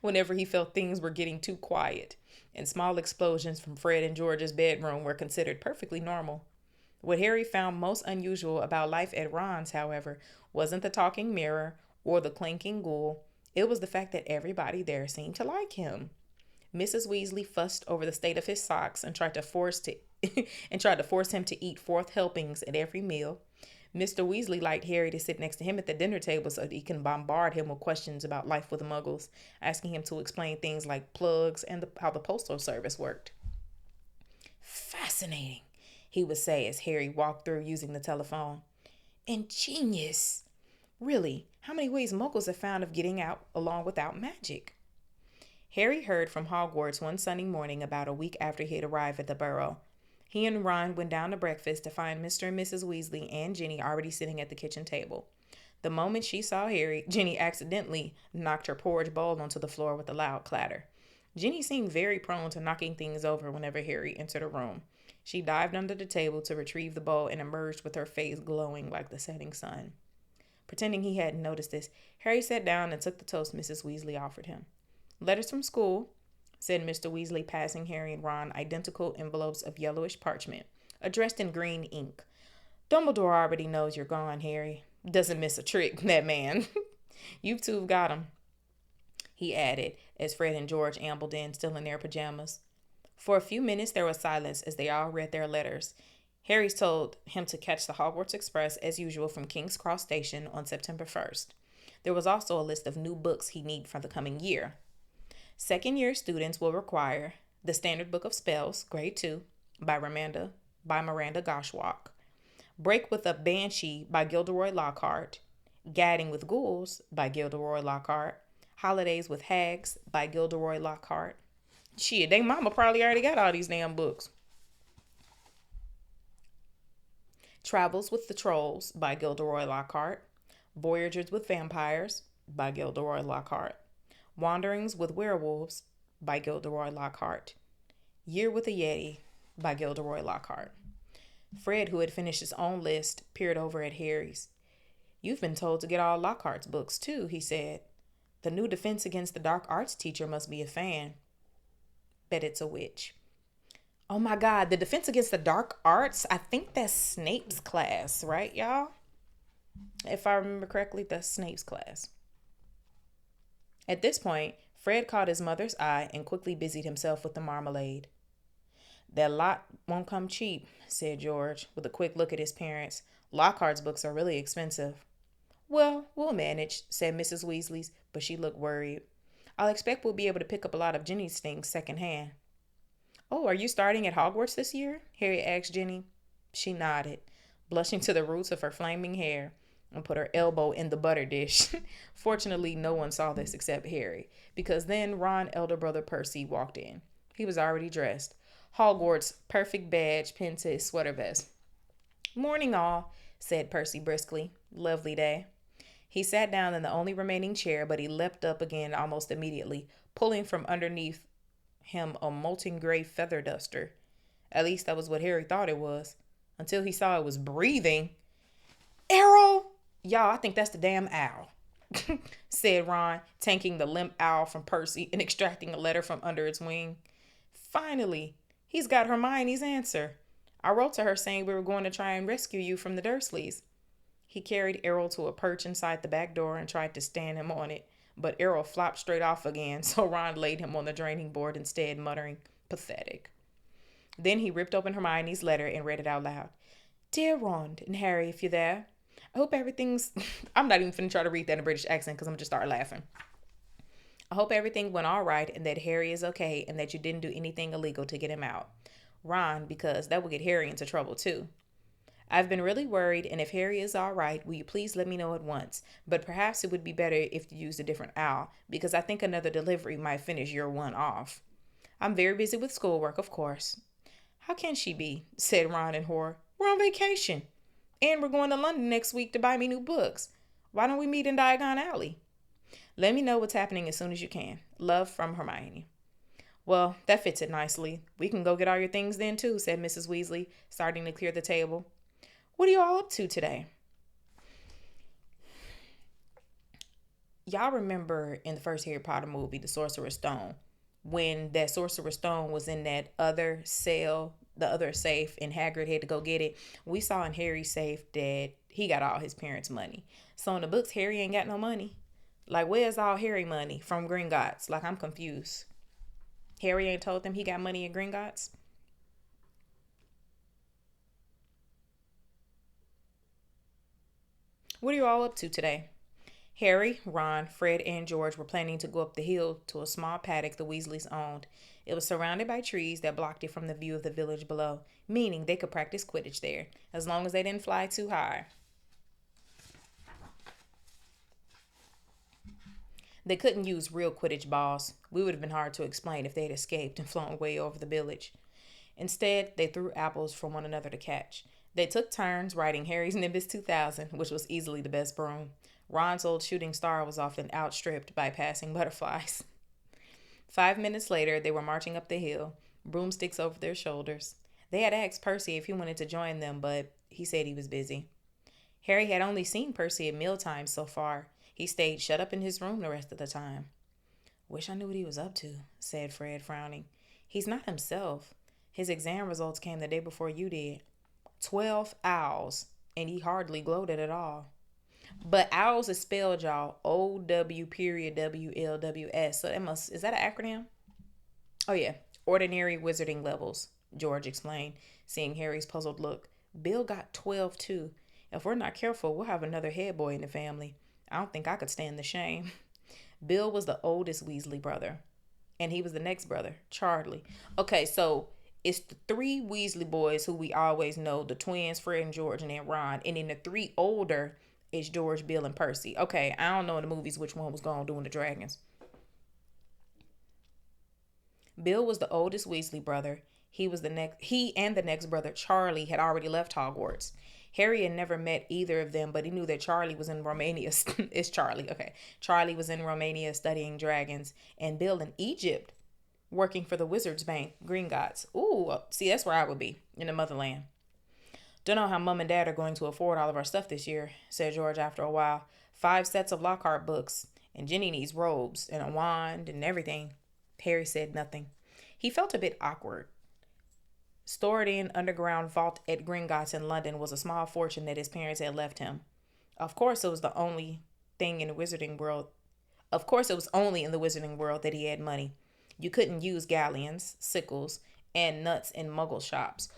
Speaker 1: whenever he felt things were getting too quiet, and small explosions from Fred and George's bedroom were considered perfectly normal. What Harry found most unusual about life at Ron's, however, wasn't the talking mirror or the clanking ghoul. It was the fact that everybody there seemed to like him. Mrs. Weasley fussed over the state of his socks and tried to force him to eat 4th helpings at every meal. Mr. Weasley liked Harry to sit next to him at the dinner table so that he can bombard him with questions about life with the Muggles, asking him to explain things like plugs and how the postal service worked. Fascinating, he would say as Harry walked through using the telephone. Ingenious. Really, how many ways Muggles have found of getting out along without magic? Harry heard from Hogwarts one Sunday morning about a week after he had arrived at the Burrow. He and Ron went down to breakfast to find Mr. and Mrs. Weasley and Ginny already sitting at the kitchen table. The moment she saw Harry, Ginny accidentally knocked her porridge bowl onto the floor with a loud clatter. Ginny seemed very prone to knocking things over whenever Harry entered a room. She dived under the table to retrieve the bowl and emerged with her face glowing like the setting sun. Pretending he hadn't noticed this, Harry sat down and took the toast Mrs. Weasley offered him. "Letters from school," said Mr. Weasley, passing Harry and Ron identical envelopes of yellowish parchment, addressed in green ink. "Dumbledore already knows you're gone, Harry. Doesn't miss a trick, that man." "You two have got him," he added, as Fred and George ambled in, still in their pajamas. For a few minutes there was silence as they all read their letters. Harry told him to catch the Hogwarts Express as usual from King's Cross Station on September 1st. There was also a list of new books he needed for the coming year. Second-year students will require The Standard Book of Spells, Grade 2, by Miranda Goshawk, Break with a Banshee by Gilderoy Lockhart, Gadding with Ghouls by Gilderoy Lockhart, Holidays with Hags by Gilderoy Lockhart. Shit, they mama probably already got all these damn books. Travels with the Trolls by Gilderoy Lockhart, Voyagers with Vampires by Gilderoy Lockhart, Wanderings with Werewolves by Gilderoy Lockhart, Year with a Yeti by Gilderoy Lockhart. Fred, who had finished his own list, peered over at Harry's. "You've been told to get all Lockhart's books, too," he said. "The new Defense Against the Dark Arts teacher must be a fan. Bet it's a witch." Oh my God, the Defense Against the Dark Arts? I think that's Snape's class, right, y'all? If I remember correctly, that's Snape's class. At this point, Fred caught his mother's eye and quickly busied himself with the marmalade. "That lot won't come cheap," said George, with a quick look at his parents. "Lockhart's books are really expensive." "Well, we'll manage," said Mrs. Weasley, but she looked worried. "I'll expect we'll be able to pick up a lot of Ginny's things secondhand." "Oh, are you starting at Hogwarts this year?" Harry asked Ginny. She nodded, blushing to the roots of her flaming hair, and put her elbow in the butter dish. Fortunately, no one saw this except Harry, because then Ron's elder brother Percy walked in. He was already dressed. Hogwarts perfect badge pinned to his sweater vest. "Morning, all," said Percy briskly. "Lovely day." He sat down in the only remaining chair, but he leapt up again almost immediately, pulling from underneath him a molten gray feather duster. At least that was what Harry thought it was, until he saw it was breathing. "Errol!" "Y'all, I think that's the damn owl," said Ron, taking the limp owl from Percy and extracting a letter from under its wing. "Finally, he's got Hermione's answer. I wrote to her saying we were going to try and rescue you from the Dursleys." He carried Errol to a perch inside the back door and tried to stand him on it, but Errol flopped straight off again, so Ron laid him on the draining board instead, muttering, "Pathetic." Then he ripped open Hermione's letter and read it out loud. "Dear Ron and Harry, if you're there, I hope everything's..." I'm not even finna try to read that in a British accent because I'm going to just start laughing. "I hope everything went all right and that Harry is okay and that you didn't do anything illegal to get him out. Ron, because that would get Harry into trouble too. I've been really worried, and if Harry is all right, will you please let me know at once? But perhaps it would be better if you used a different owl, because I think another delivery might finish your one off. I'm very busy with schoolwork, of course." "How can she be?" said Ron in horror. "We're on vacation. And we're going to London next week to buy me new books. Why don't we meet in Diagon Alley? Let me know what's happening as soon as you can. Love, from Hermione." "Well, that fits it nicely. We can go get all your things then, too," said Mrs. Weasley, starting to clear the table. "What are you all up to today?" Y'all remember in the first Harry Potter movie, The Sorcerer's Stone, when that Sorcerer's Stone was in that other cell, the other safe, and Hagrid had to go get it? We saw in Harry's safe that he got all his parents' money. So in the books, Harry ain't got no money. Like, where's all Harry money from Gringotts? Like, I'm confused. Harry ain't told them he got money at Gringotts? What are you all up to today? Harry, Ron, Fred, and George were planning to go up the hill to a small paddock the Weasleys owned. It was surrounded by trees that blocked it from the view of the village below, meaning they could practice Quidditch there, as long as they didn't fly too high. They couldn't use real Quidditch balls. We would have been hard to explain if they had escaped and flown way over the village. Instead, they threw apples for one another to catch. They took turns riding Harry's Nimbus 2000, which was easily the best broom. Ron's old shooting star was often outstripped by passing butterflies. 5 minutes later, they were marching up the hill, broomsticks over their shoulders. They had asked Percy if he wanted to join them, but he said he was busy. Harry had only seen Percy at mealtimes so far. He stayed shut up in his room the rest of the time. Wish I knew what he was up to, said Fred, frowning. He's not himself. His exam results came the day before you did. 12 owls, and he hardly gloated at all. But owls is spelled, y'all, O-W period W-L-W-S. So is that an acronym? Oh, yeah. Ordinary wizarding levels, George explained, seeing Harry's puzzled look. Bill got 12 too. If we're not careful, we'll have another head boy in the family. I don't think I could stand the shame. Bill was the oldest Weasley brother, and he was the next brother, Charlie. Okay, so it's the three Weasley boys who we always know, the twins, Fred and George, and then Ron. And then the three older is George, Bill, and Percy. Okay, I don't know in the movies which one was going doing the dragons. Bill was the oldest Weasley brother. He and the next brother, Charlie, had already left Hogwarts. Harry had never met either of them, but he knew that Charlie was in Romania. It's Charlie, okay. Charlie was in Romania studying dragons, and Bill in Egypt working for the Wizards Bank, Gringotts. Ooh, see, that's where I would be, in the motherland. Don't know how Mum and Dad are going to afford all of our stuff this year, said George after a while. 5 sets of Lockhart books, and Jenny needs robes and a wand and everything. Harry said nothing. He felt a bit awkward. Stored in underground vault at Gringotts in London was a small fortune that his parents had left him. Of course, it was the only thing in the wizarding world. Of course, it was only in the wizarding world that he had money. You couldn't use galleons, sickles, and nuts in muggle shops.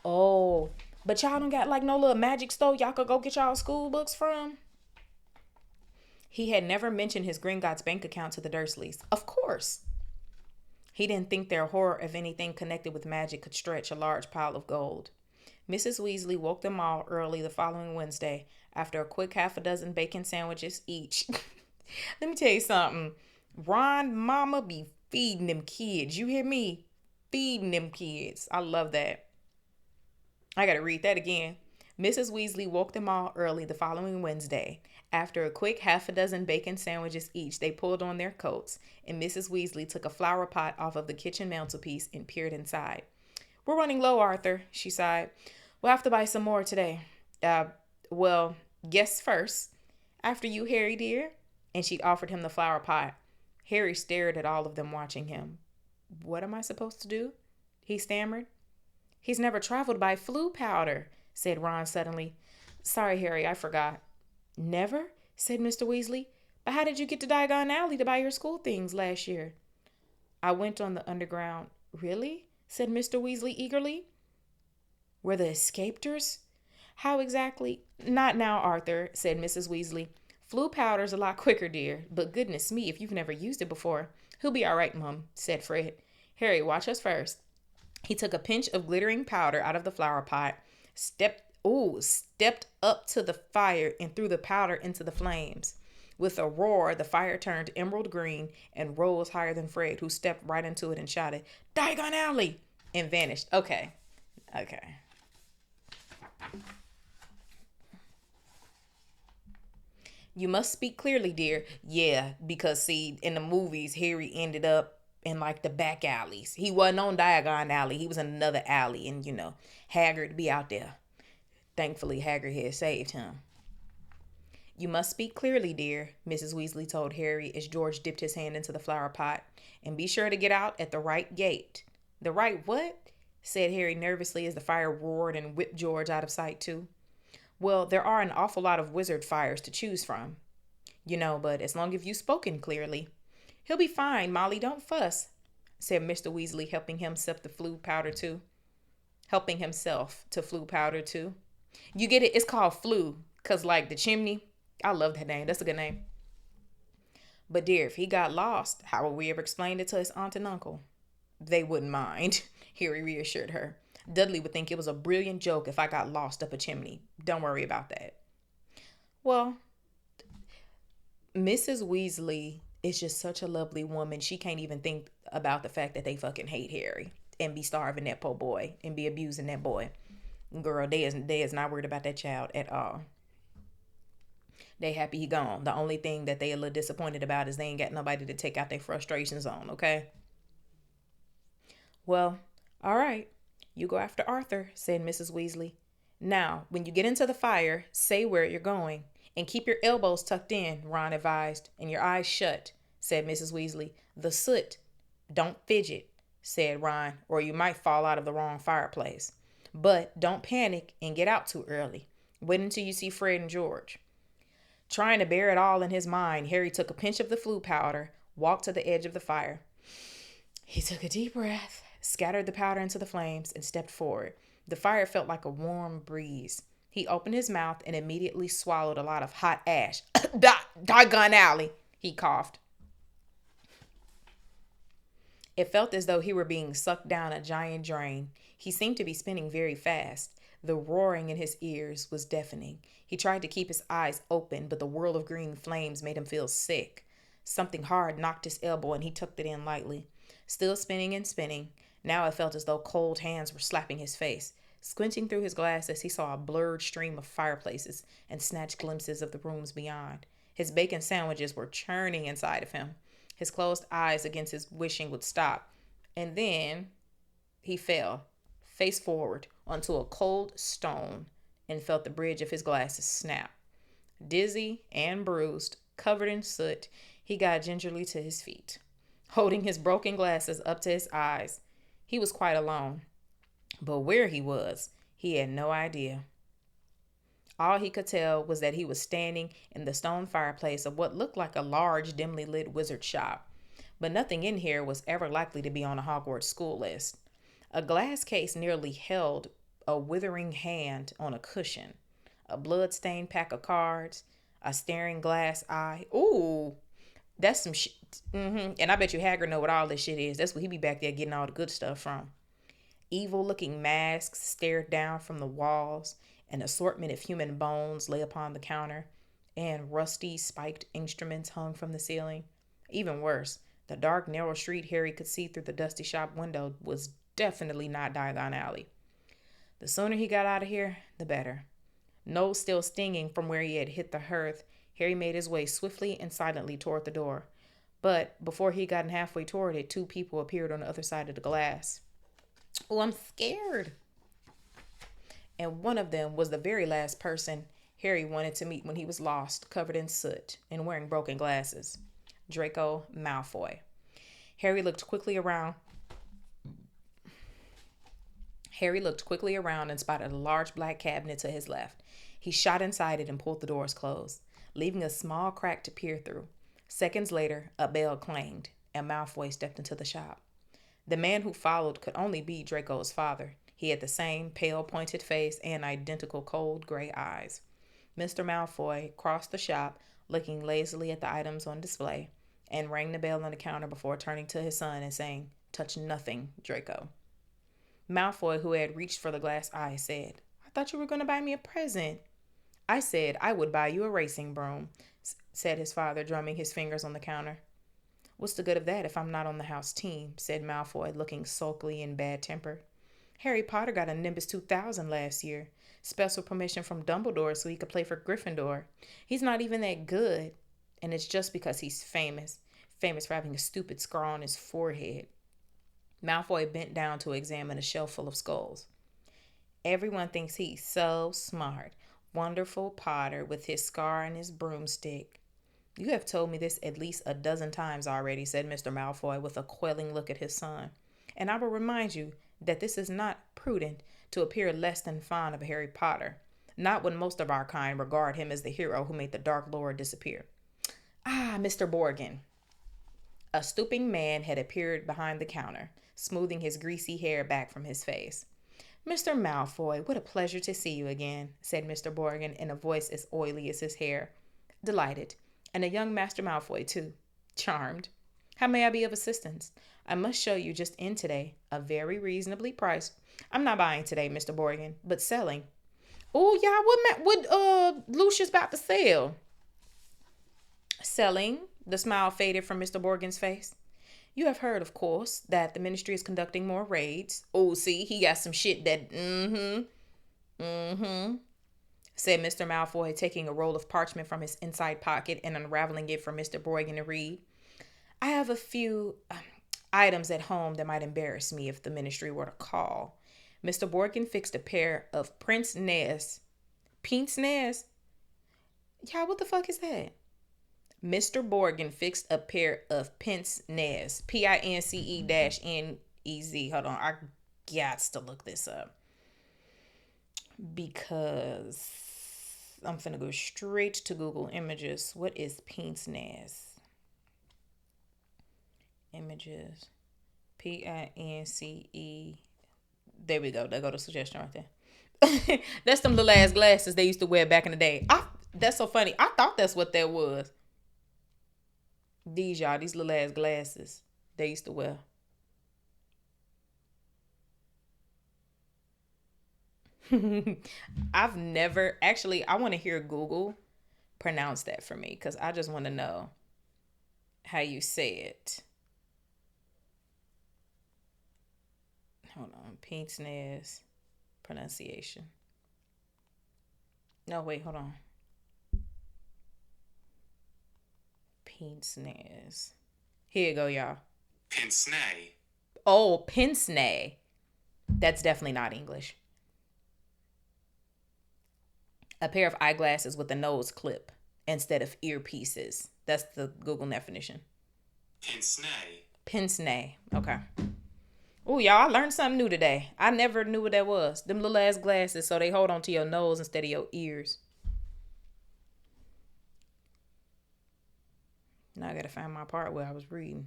Speaker 1: Oh, but y'all don't got like no little magic store y'all could go get y'all school books from? He had never mentioned his Gringotts bank account to the Dursleys. Of course. He didn't think their horror of anything connected with magic could stretch a large pile of gold. Mrs. Weasley woke them all early the following Wednesday after a quick half a dozen bacon sandwiches each. Let me tell you something. Ron mama be feeding them kids. You hear me? Feeding them kids. I love that. I got to read that again. Mrs. Weasley woke them all early the following Wednesday. After a quick half a dozen bacon sandwiches each, they pulled on their coats, and Mrs. Weasley took a flower pot off of the kitchen mantelpiece and peered inside. We're running low, Arthur, she sighed. We'll have to buy some more today. Well, guess first. After you, Harry, dear. And she offered him the flower pot. Harry stared at all of them watching him. What am I supposed to do? He stammered. He's never traveled by Floo powder, said Ron suddenly. Sorry, Harry, I forgot. Never? Said Mr. Weasley. But how did you get to Diagon Alley to buy your school things last year? I went on the underground. Really? Said Mr. Weasley eagerly. Were the escapers? How exactly? Not now, Arthur, said Mrs. Weasley. Floo powder's a lot quicker, dear. But goodness me, if you've never used it before. He'll be all right, Mum, said Fred. Harry, watch us first. He took a pinch of glittering powder out of the flower pot, stepped up to the fire and threw the powder into the flames. With a roar, the fire turned emerald green and rose higher than Fred, who stepped right into it and shouted, Diagon Alley! And vanished. Okay. You must speak clearly, dear. Yeah, because see, in the movies, Harry ended up in like the back alleys. He wasn't on Diagon Alley. He was in another alley, and Hagrid be out there. Thankfully, Hagrid had saved him. You must speak clearly, dear, Mrs. Weasley told Harry as George dipped his hand into the flower pot. And be sure to get out at the right gate. The right what? Said Harry nervously as the fire roared and whipped George out of sight too. Well, there are an awful lot of wizard fires to choose from. But as long as you've spoken clearly. He'll be fine, Molly, don't fuss, said Mr. Weasley, helping himself to Floo powder too. You get it? It's called Floo, 'cause like the chimney. I love that name. That's a good name. But dear, if he got lost, how will we ever explain it to his aunt and uncle? They wouldn't mind, Harry reassured her. Dudley would think it was a brilliant joke if I got lost up a chimney. Don't worry about that. Well, Mrs. Weasley is just such a lovely woman. She can't even think about the fact that they fucking hate Harry and be starving that poor boy and be abusing that boy. Girl, they is not worried about that child at all. They happy he gone. The only thing that they a little disappointed about is they ain't got nobody to take out their frustrations on, okay? Well, all right. You go after Arthur, said Mrs. Weasley. Now, when you get into the fire, say where you're going. And keep your elbows tucked in, Ron advised, and your eyes shut, said Mrs. Weasley. The soot. Don't fidget, said Ron, or you might fall out of the wrong fireplace. But don't panic and get out too early. Wait until you see Fred and George. Trying to bear it all in his mind, Harry took a pinch of the flu powder, walked to the edge of the fire. He took a deep breath, scattered the powder into the flames, and stepped forward. The fire felt like a warm breeze. He opened his mouth and immediately swallowed a lot of hot ash. Doggone alley, he coughed. It felt as though he were being sucked down a giant drain. He seemed to be spinning very fast. The roaring in his ears was deafening. He tried to keep his eyes open, but the whirl of green flames made him feel sick. Something hard knocked his elbow and he tucked it in lightly. Still spinning and spinning. Now it felt as though cold hands were slapping his face. Squinting through his glasses, he saw a blurred stream of fireplaces and snatched glimpses of the rooms beyond. His bacon sandwiches were churning inside of him. His closed eyes against his wishing would stop. And then he fell, face forward, onto a cold stone and felt the bridge of his glasses snap. Dizzy and bruised, covered in soot, he got gingerly to his feet. Holding his broken glasses up to his eyes, he was quite alone. But where he was, he had no idea. All he could tell was that he was standing in the stone fireplace of what looked like a large, dimly lit wizard shop. But nothing in here was ever likely to be on a Hogwarts school list. A glass case nearly held a withering hand on a cushion, a blood-stained pack of cards, a staring glass eye. Ooh, that's some shit. And I bet you Hagrid know what all this shit is. That's what he be back there getting all the good stuff from. Evil-looking masks stared down from the walls. An assortment of human bones lay upon the counter, and rusty, spiked instruments hung from the ceiling. Even worse, the dark, narrow street Harry could see through the dusty shop window was definitely not Diagon Alley. The sooner he got out of here, the better. Nose still stinging from where he had hit the hearth, Harry made his way swiftly and silently toward the door. But before he gotten halfway toward it, two people appeared on the other side of the glass. Oh, I'm scared. And one of them was the very last person Harry wanted to meet when he was lost, covered in soot, and wearing broken glasses. Draco Malfoy. Harry looked quickly around and spotted a large black cabinet to his left. He shot inside it and pulled the doors closed, leaving a small crack to peer through. Seconds later, a bell clanged, and Malfoy stepped into the shop. The man who followed could only be Draco's father. He had the same pale, pointed face and identical cold gray eyes. Mr. Malfoy crossed the shop, looking lazily at the items on display, and rang the bell on the counter before turning to his son and saying, "Touch nothing, Draco." Malfoy, who had reached for the glass eye, said, "I thought you were going to buy me a present." "I said I would buy you a racing broom," said his father, drumming his fingers on the counter. "What's the good of that if I'm not on the house team?" said Malfoy, looking sulky and bad-tempered. "Harry Potter got a Nimbus 2000 last year. Special permission from Dumbledore so he could play for Gryffindor. He's not even that good. And it's just because he's famous. Famous for having a stupid scar on his forehead." Malfoy bent down to examine a shelf full of skulls. "Everyone thinks he's so smart. Wonderful Potter with his scar and his broomstick." "You have told me this at least a dozen times already," said Mr. Malfoy with a quelling look at his son. "And I will remind you that this is not prudent to appear less than fond of Harry Potter, not when most of our kind regard him as the hero who made the Dark Lord disappear." "Ah, Mr. Borgin." A stooping man had appeared behind the counter, smoothing his greasy hair back from his face. "Mr. Malfoy, what a pleasure to see you again," said Mr. Borgin in a voice as oily as his hair. "Delighted. And a young Master Malfoy, too." "Charmed. How may I be of assistance? I must show you just in today, a very reasonably priced—" "I'm not buying today, Mr. Borgin, but selling." "Oh, yeah, what Lucius about to sell?" "Selling The smile faded from Mr. Borgen's face. You have heard, of course, that the ministry is conducting more raids. Oh, see, he got some shit that, said Mr. Malfoy, taking a roll of parchment from his inside pocket and unraveling it for Mr. Borgin to read. I have a few items at home that might embarrass me if the ministry were to call. Mr. Borgin fixed a pair of pince nez. Pince nez? Y'all, what the fuck is that? Mr. Borgin fixed a pair of pince nez. Pince-Nez. Hold on, I got to look this up. Because I'm finna go straight to Google Images. What is pince nez? Images. Pince. There we go. There go the suggestion right there. That's them little ass glasses they used to wear back in the day. That's so funny. I thought that's what that was. These little ass glasses they used to wear. I've never actually. I want to hear Google pronounce that for me because I just want to know how you say it. Hold on, pince nez pronunciation. No, wait, hold on. Pince nez. Here you go, y'all.
Speaker 2: Pince nez.
Speaker 1: Oh, pince nez. That's definitely not English. A pair of eyeglasses with a nose clip instead of earpieces. That's the Google definition.
Speaker 2: Pince nez.
Speaker 1: Pince nez. Okay. Oh, y'all, I learned something new today. I never knew what that was. Them little ass glasses so they hold on to your nose instead of your ears. Now I gotta find my part where I was reading.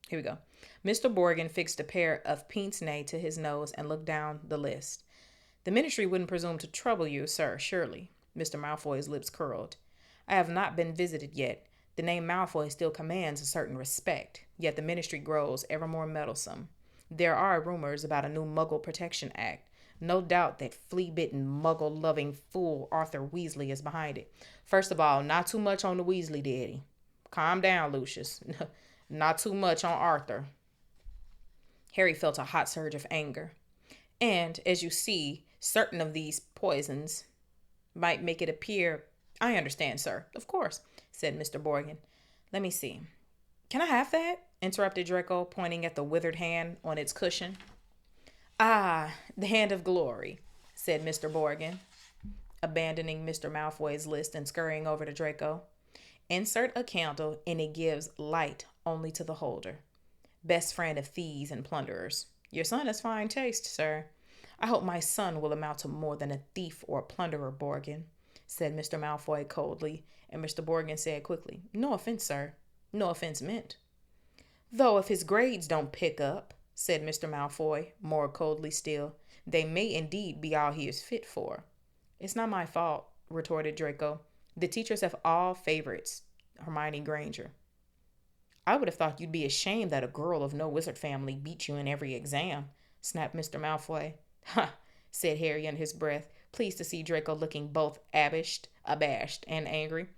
Speaker 1: Here we go. Mr. Borgin fixed a pair of pince-nez to his nose and looked down the list. The ministry wouldn't presume to trouble you, sir, surely. Mr. Malfoy's lips curled. I have not been visited yet. The name Malfoy still commands a certain respect, yet the ministry grows ever more meddlesome. There are rumors about a new Muggle Protection Act. No doubt that flea-bitten, Muggle-loving fool Arthur Weasley is behind it. First of all, not too much on the Weasley daddy. Calm down, Lucius. Not too much on Arthur. Harry felt a hot surge of anger. And, as you see, certain of these poisons might make it appear... I understand, sir. Of course, said Mr. Borgin. Let me see. Can I have that? Interrupted Draco, pointing at the withered hand on its cushion. Ah, the hand of glory, said Mr. Borgin, abandoning Mr. Malfoy's list and scurrying over to Draco. Insert a candle and it gives light only to the holder. Best friend of thieves and plunderers. Your son has fine taste, sir. I hope my son will amount to more than a thief or a plunderer, Borgin, said Mr. Malfoy coldly, and Mr. Borgin said quickly, No offense, sir. No offense meant. Though if his grades don't pick up, said Mr. Malfoy, more coldly still, they may indeed be all he is fit for. It's not my fault, retorted Draco. The teachers have all favorites, Hermione Granger. I would have thought you'd be ashamed that a girl of no wizard family beat you in every exam, snapped Mr. Malfoy. Ha, said Harry under his breath, pleased to see Draco looking both abashed and angry.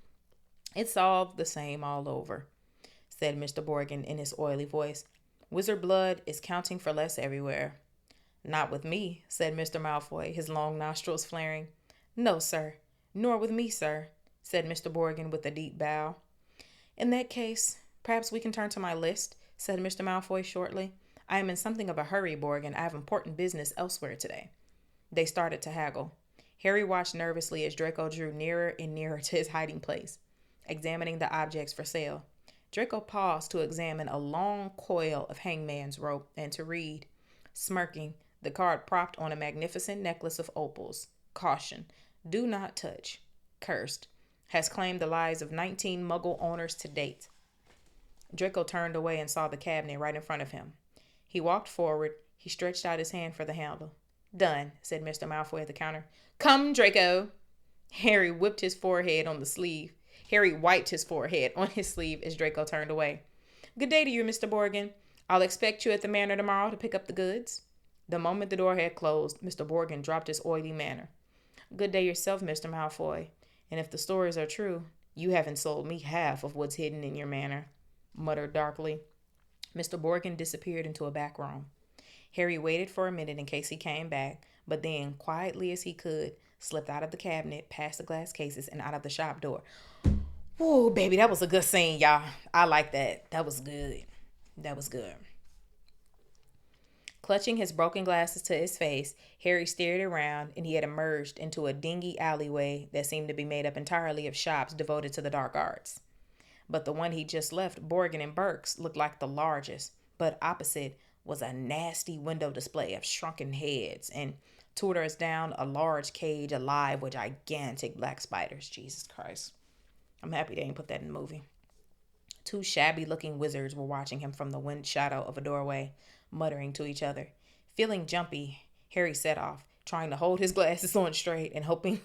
Speaker 1: It's all the same all over, said Mr. Borgin in his oily voice. Wizard blood is counting for less everywhere. Not with me, said Mr. Malfoy, his long nostrils flaring. No, sir, nor with me, sir, said Mr. Borgin with a deep bow. In that case, perhaps we can turn to my list, said Mr. Malfoy shortly. I am in something of a hurry, Borgin. I have important business elsewhere today. They started to haggle. Harry watched nervously as Draco drew nearer and nearer to his hiding place, examining the objects for sale. Draco paused to examine a long coil of hangman's rope and to read, smirking, the card propped on a magnificent necklace of opals. Caution, do not touch. Cursed. Has claimed the lives of 19 Muggle owners to date. Draco turned away and saw the cabinet right in front of him. He walked forward. He stretched out his hand for the handle. Done, said Mr. Malfoy at the counter. Come, Draco. Harry wiped his forehead on the sleeve. Harry wiped his forehead on his sleeve as Draco turned away. Good day to you, Mr. Borgin. I'll expect you at the manor tomorrow to pick up the goods. The moment the door had closed, Mr. Borgin dropped his oily manner. Good day yourself, Mr. Malfoy. And if the stories are true, you haven't sold me half of what's hidden in your manor, muttered darkly. Mr. Borgin disappeared into a back room. Harry waited for a minute in case he came back, but then, quietly as he could, slipped out of the cabinet, past the glass cases, and out of the shop door. Whoa, baby, that was a good scene, y'all. I like that. That was good. That was good. Clutching his broken glasses to his face, Harry stared around, and he had emerged into a dingy alleyway that seemed to be made up entirely of shops devoted to the dark arts. But the one he just left, Borgin and Burke's, looked like the largest, but opposite was a nasty window display of shrunken heads, and toward us down a large cage alive with gigantic black spiders. Jesus Christ. I'm happy they ain't put that in the movie. Two shabby looking wizards were watching him from the wind shadow of a doorway, muttering to each other. Feeling jumpy, Harry set off, trying to hold his glasses on straight and hoping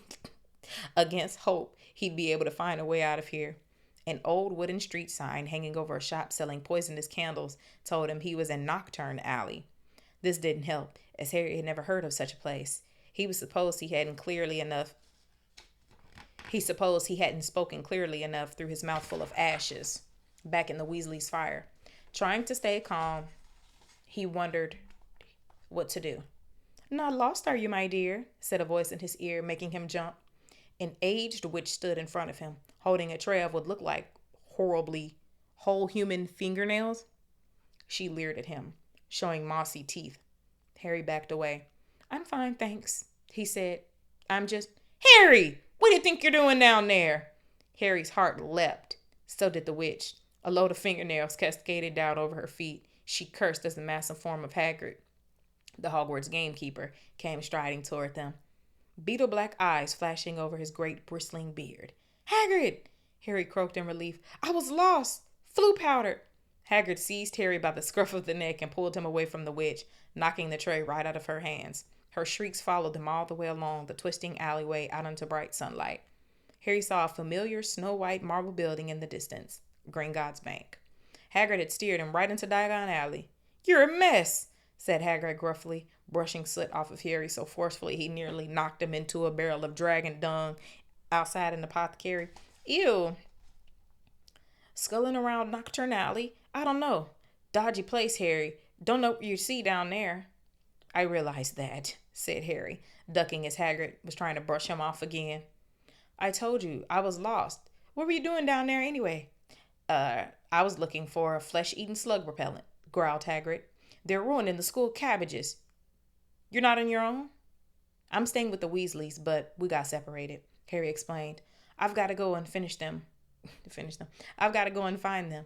Speaker 1: against hope he'd be able to find a way out of here. An old wooden street sign hanging over a shop selling poisonous candles told him he was in Nocturne Alley. This didn't help, as Harry had never heard of such a place. He supposed he hadn't spoken clearly enough through his mouthful of ashes back in the Weasley's fire. Trying to stay calm, he wondered what to do. "Not lost, are you, my dear?" said a voice in his ear, making him jump. An aged witch stood in front of him, holding a tray of what looked like horribly whole human fingernails. She leered at him, showing mossy teeth. Harry backed away. "I'm fine, thanks," he said. "I'm just—" "Harry! What do you think you're doing down there?" Harry's heart leapt. So did the witch. A load of fingernails cascaded down over her feet. She cursed as the massive form of Hagrid, the Hogwarts gamekeeper, came striding toward them, beetle black eyes flashing over his great bristling beard. "Hagrid!" Harry croaked in relief. "I was lost! Flu powder!" Hagrid seized Harry by the scruff of the neck and pulled him away from the witch, knocking the tray right out of her hands. Her shrieks followed him all the way along the twisting alleyway out into bright sunlight. Harry saw a familiar snow-white marble building in the distance, Gringotts Bank. Hagrid had steered him right into Diagon Alley. "You're a mess," said Hagrid gruffly, brushing soot off of Harry so forcefully he nearly knocked him into a barrel of dragon dung outside an apothecary. "Ew." "Sculling around Nocturne Alley? I don't know. Dodgy place, Harry. Don't know what you see down there." "I realize that," said Harry, ducking as Hagrid was trying to brush him off again. "I told you, I was lost. What were you doing down there anyway?" I was looking for a flesh-eating slug repellent," growled Hagrid. "They're ruining the school cabbages." "You're not on your own?" "I'm staying with the Weasleys, but we got separated," Harry explained. I've got to go and finish them. I've got to go and find them."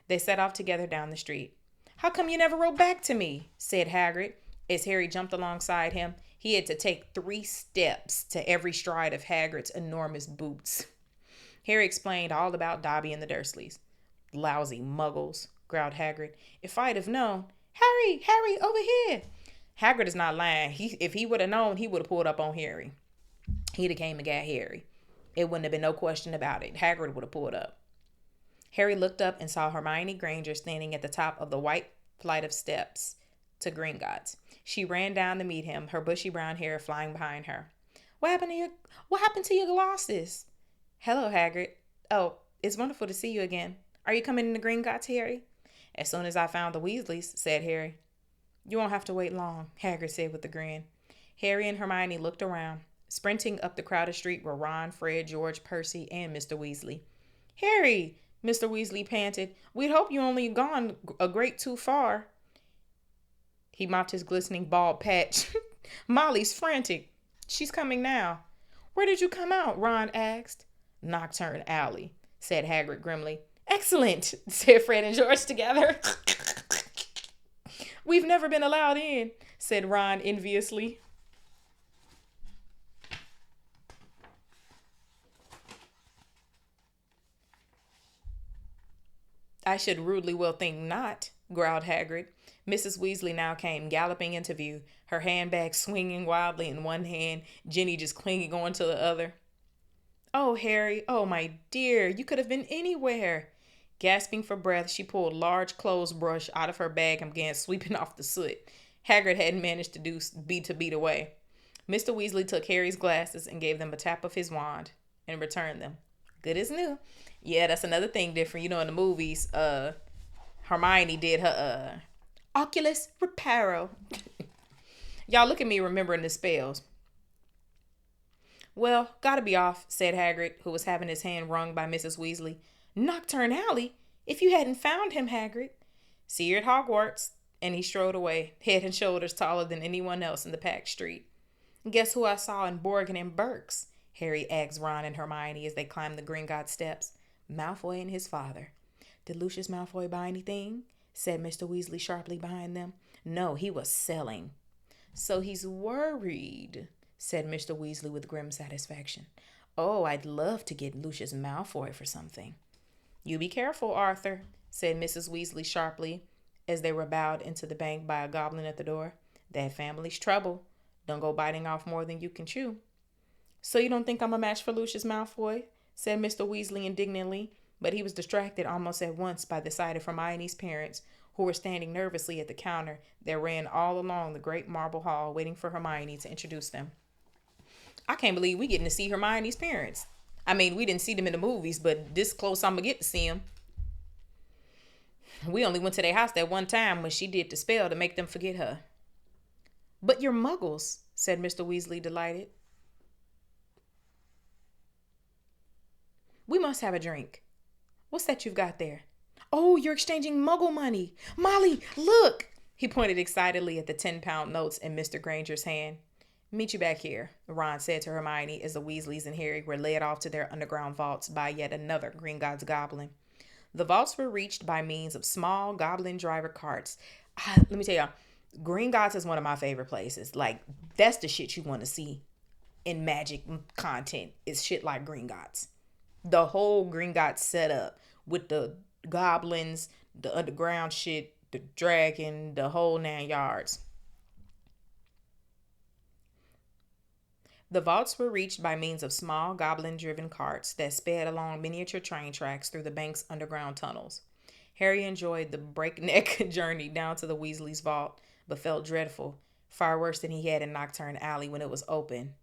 Speaker 1: They set off together down the street. "How come you never wrote back to me?" said Hagrid. As Harry jumped alongside him, he had to take 3 steps to every stride of Hagrid's enormous boots. Harry explained all about Dobby and the Dursleys. "Lousy muggles," growled Hagrid. "If I'd have known—" Harry, over here!" Hagrid is not lying. If he would have known, he would have pulled up on Harry. He'd have came and got Harry. It wouldn't have been no question about it. Hagrid would have pulled up. Harry looked up and saw Hermione Granger standing at the top of the white flight of steps to Gringotts. She ran down to meet him, her bushy brown hair flying behind her. What happened to your glasses?" "Hello, Hagrid. Oh, it's wonderful to see you again. Are you coming into Gringotts, Harry?" "As soon as I found the Weasleys," said Harry. "You won't have to wait long," Hagrid said with a grin. Harry and Hermione looked around. Sprinting up the crowded street were Ron, Fred, George, Percy, and Mr. Weasley. "Harry," Mr. Weasley panted, "we'd hoped you only gone a great too far." He mopped his glistening bald patch. "Molly's frantic. She's coming now." "Where did you come out?" Ron asked. "Nocturne Alley," said Hagrid grimly. "Excellent," said Fred and George together. "We've never been allowed in," said Ron enviously. "I should rudely well think not," growled Hagrid. Mrs. Weasley now came galloping into view, her handbag swinging wildly in one hand, Ginny just clinging on to the other. "Oh, Harry, oh, my dear, you could have been anywhere." Gasping for breath, she pulled a large clothes brush out of her bag and began sweeping off the soot. Hagrid hadn't managed to beat away. Mr. Weasley took Harry's glasses and gave them a tap of his wand. and return them. Good as new. Yeah, that's another thing different. You know, in the movies, Hermione did her Oculus Reparo. Y'all look at me remembering the spells. Well, gotta be off, said Hagrid, who was having his hand wrung by Mrs. Weasley. Knockturn Alley? If you hadn't found him, Hagrid. See you at Hogwarts. And he strode away, head and shoulders taller than anyone else in the packed street. Guess who I saw in Borgin and Burke's? Harry asked Ron and Hermione as they climbed the Gringotts steps. Malfoy and his father. Did Lucius Malfoy buy anything? Said Mr. Weasley sharply behind them. No, he was selling. So he's worried, said Mr. Weasley with grim satisfaction. Oh, I'd love to get Lucius Malfoy for something. You be careful, Arthur, said Mrs. Weasley sharply as they were bowed into the bank by a goblin at the door. That family's trouble. Don't go biting off more than you can chew. So you don't think I'm a match for Lucius Malfoy? Said Mr. Weasley indignantly, but he was distracted almost at once by the sight of Hermione's parents, who were standing nervously at the counter that ran all along the great marble hall, waiting for Hermione to introduce them. I can't believe we getting to see Hermione's parents. I mean, we didn't see them in the movies, but this close I'm gonna get to see them. We only went to their house that one time when she did the spell to make them forget her. But you're muggles, said Mr. Weasley, delighted. We must have a drink. What's that you've got there? Oh, you're exchanging muggle money. Molly, look! He pointed excitedly at the 10-pound notes in Mr. Granger's hand. Meet you back here, Ron said to Hermione as the Weasleys and Harry were led off to their underground vaults by yet another Gringotts goblin. The vaults were reached by means of small goblin driver carts. Let me tell y'all, Gringotts is one of my favorite places. Like, that's the shit you want to see in magic content, is shit like Gringotts. The whole Gringotts setup with the goblins, the underground shit, the dragon, the whole 9 yards. The vaults were reached by means of small goblin-driven carts that sped along miniature train tracks through the bank's underground tunnels. Harry enjoyed the breakneck journey down to the Weasleys' vault, but felt dreadful, far worse than he had in Knockturn Alley when it was open.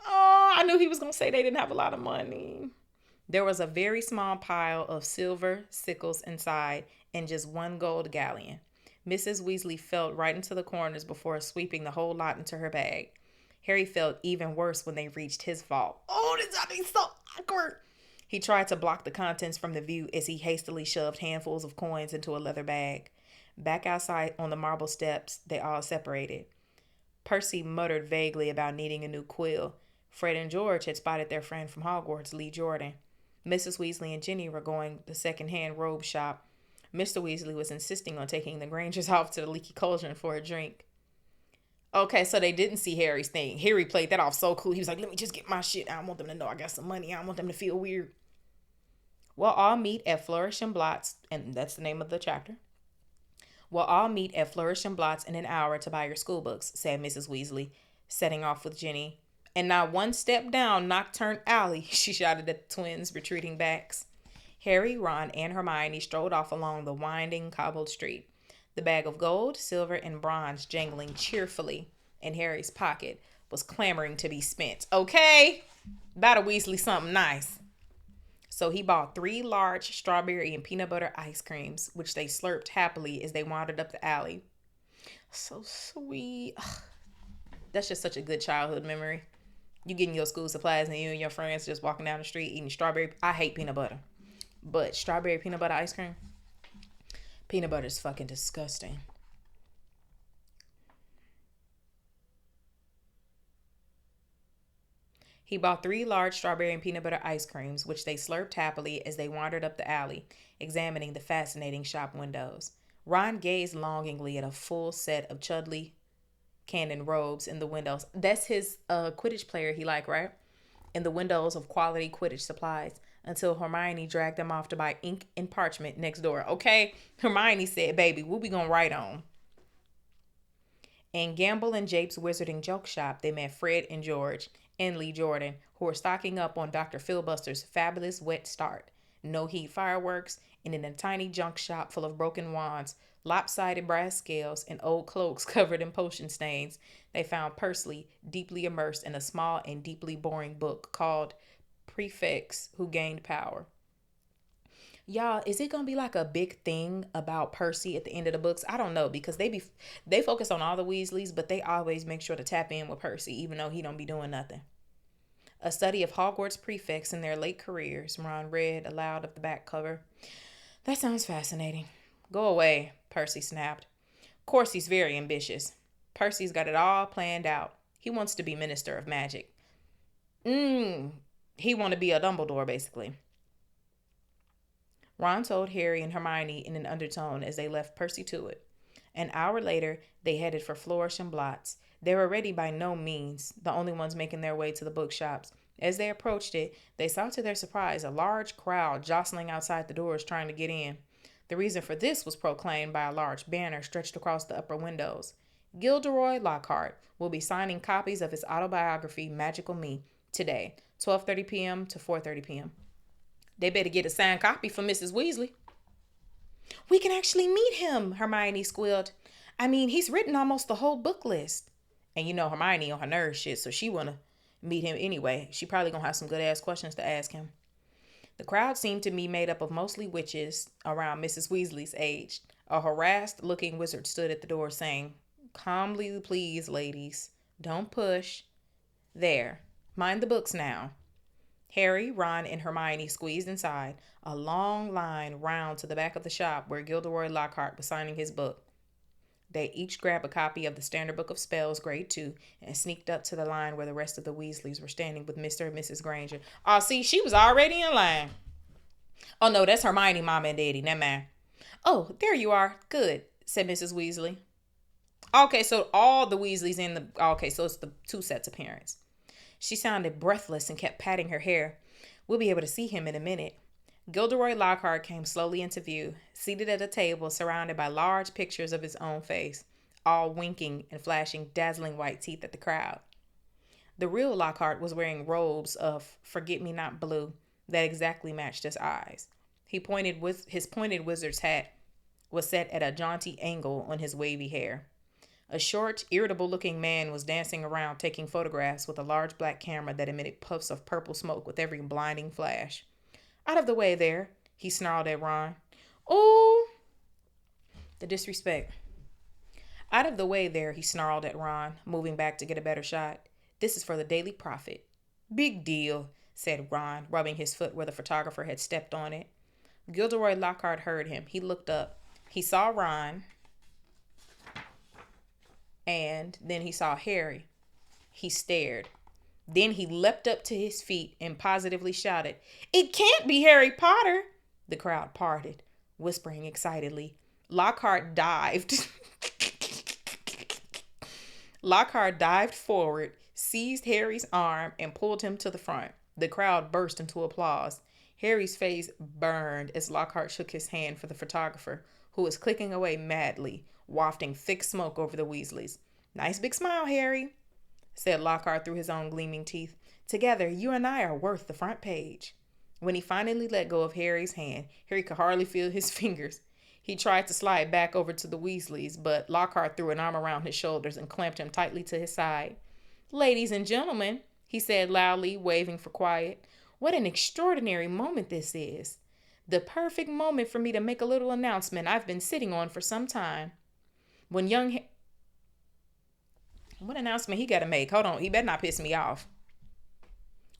Speaker 1: Oh, I knew he was going to say they didn't have a lot of money. There was a very small pile of silver sickles inside and just one gold galleon. Mrs. Weasley felt right into the corners before sweeping the whole lot into her bag. Harry felt even worse when they reached his vault. Oh, this is so awkward. He tried to block the contents from the view as he hastily shoved handfuls of coins into a leather bag. Back outside on the marble steps, they all separated. Percy muttered vaguely about needing a new quill. Fred and George had spotted their friend from Hogwarts, Lee Jordan. Mrs. Weasley and Ginny were going to the second-hand robe shop. Mr. Weasley was insisting on taking the Grangers off to the Leaky Cauldron for a drink. Okay, so they didn't see Harry's thing. Harry played that off so cool. He was like, let me just get my shit. I don't want them to know I got some money. I don't want them to feel weird. We'll all meet at Flourish and Blots, and that's the name of the chapter. We'll all meet at Flourish and Blots in an hour to buy your school books, said Mrs. Weasley, setting off with Ginny. And not one step down Knockturn Alley, she shouted at the twins' retreating backs. Harry, Ron, and Hermione strode off along the winding cobbled street, the bag of gold, silver, and bronze jangling cheerfully in Harry's pocket was clamoring to be spent. Okay, buy a Weasley something nice. So he bought 3 large strawberry and peanut butter ice creams, which they slurped happily as they wandered up the alley. So sweet. Ugh, that's just such a good childhood memory. You getting your school supplies and you and your friends just walking down the street eating strawberry. I hate peanut butter, but strawberry peanut butter ice cream, peanut butter is fucking disgusting. He bought 3 large strawberry and peanut butter ice creams, which they slurped happily as they wandered up the alley, examining the fascinating shop windows. Ron gazed longingly at a full set of Chudley Cannon robes in the windows. That's his Quidditch player he liked, right? In the windows of quality Quidditch supplies, until Hermione dragged them off to buy ink and parchment next door. Okay, Hermione said, baby, what we gonna write on? In Gamble and Jape's Wizarding Joke Shop, they met Fred and George and Lee Jordan, who were stocking up on Dr. Filibuster's fabulous wet start. No heat fireworks, and in a tiny junk shop full of broken wands, lopsided brass scales, and old cloaks covered in potion stains, they found Percy deeply immersed in a small and deeply boring book called prefects who gained power. Y'all, is it gonna be like a big thing about Percy at the end of the books? I don't know, because they focus on all the Weasleys, but they always make sure to tap in with Percy, even though he don't be doing nothing. A study of Hogwarts prefects in their late careers, Ron read aloud of the back cover. That sounds fascinating. Go away, Percy snapped. Of course he's very ambitious. Percy's got it all planned out. He wants to be Minister of Magic. He want to be a Dumbledore, basically. Ron told Harry and Hermione in an undertone as they left Percy to it. An hour later, they headed for Flourish and Blotts. They were ready by no means, the only ones making their way to the bookshops. As they approached it, they saw to their surprise a large crowd jostling outside the doors trying to get in. The reason for this was proclaimed by a large banner stretched across the upper windows. Gilderoy Lockhart will be signing copies of his autobiography, Magical Me, today, 12:30 p.m. to 4:30 p.m. They better get a signed copy for Mrs. Weasley. We can actually meet him, Hermione squealed. I mean, he's written almost the whole book list. And you know Hermione on her nerve shit, so she wanna meet him anyway. She probably gonna have some good ass questions to ask him. The crowd seemed to be made up of mostly witches around Mrs. Weasley's age. A harassed looking wizard stood at the door saying, Calmly, please, ladies. Don't push. There. Mind the books now. Harry, Ron, and Hermione squeezed inside, a long line round to the back of the shop where Gilderoy Lockhart was signing his book. They each grabbed a copy of the Standard Book of Spells, Grade 2, and sneaked up to the line where the rest of the Weasleys were standing with Mr. and Mrs. Granger. Oh, see, she was already in line. Oh, no, that's Hermione, Mama, and Daddy. Never mind. Oh, there you are. Good, said Mrs. Weasley. Okay, so all the Weasleys in the... Okay, so it's the two sets of parents. She sounded breathless and kept patting her hair. We'll be able to see him in a minute. Gilderoy Lockhart came slowly into view, seated at a table surrounded by large pictures of his own face, all winking and flashing dazzling white teeth at the crowd. The real Lockhart was wearing robes of forget-me-not blue that exactly matched his eyes. His pointed wizard's hat was set at a jaunty angle on his wavy hair. A short, irritable-looking man was dancing around taking photographs with a large black camera that emitted puffs of purple smoke with every blinding flash. Out of the way there, he snarled at Ron. Ooh, the disrespect. Out of the way there, he snarled at Ron, moving back to get a better shot. This is for the Daily Prophet. Big deal, said Ron, rubbing his foot where the photographer had stepped on it. Gilderoy Lockhart heard him. He looked up. He saw Ron, and then he saw Harry. He stared. Then he leapt up to his feet and positively shouted, It can't be Harry Potter! The crowd parted, whispering excitedly. Lockhart dived. Lockhart dived forward, seized Harry's arm, and pulled him to the front. The crowd burst into applause. Harry's face burned as Lockhart shook his hand for the photographer, who was clicking away madly, wafting thick smoke over the Weasleys. Nice big smile, Harry, said Lockhart through his own gleaming teeth. Together, you and I are worth the front page. When he finally let go of Harry's hand, Harry could hardly feel his fingers. He tried to slide back over to the Weasleys, but Lockhart threw an arm around his shoulders and clamped him tightly to his side. Ladies and gentlemen, he said loudly, waving for quiet, what an extraordinary moment this is. The perfect moment for me to make a little announcement I've been sitting on for some time. What announcement he got to make? Hold on, he better not piss me off.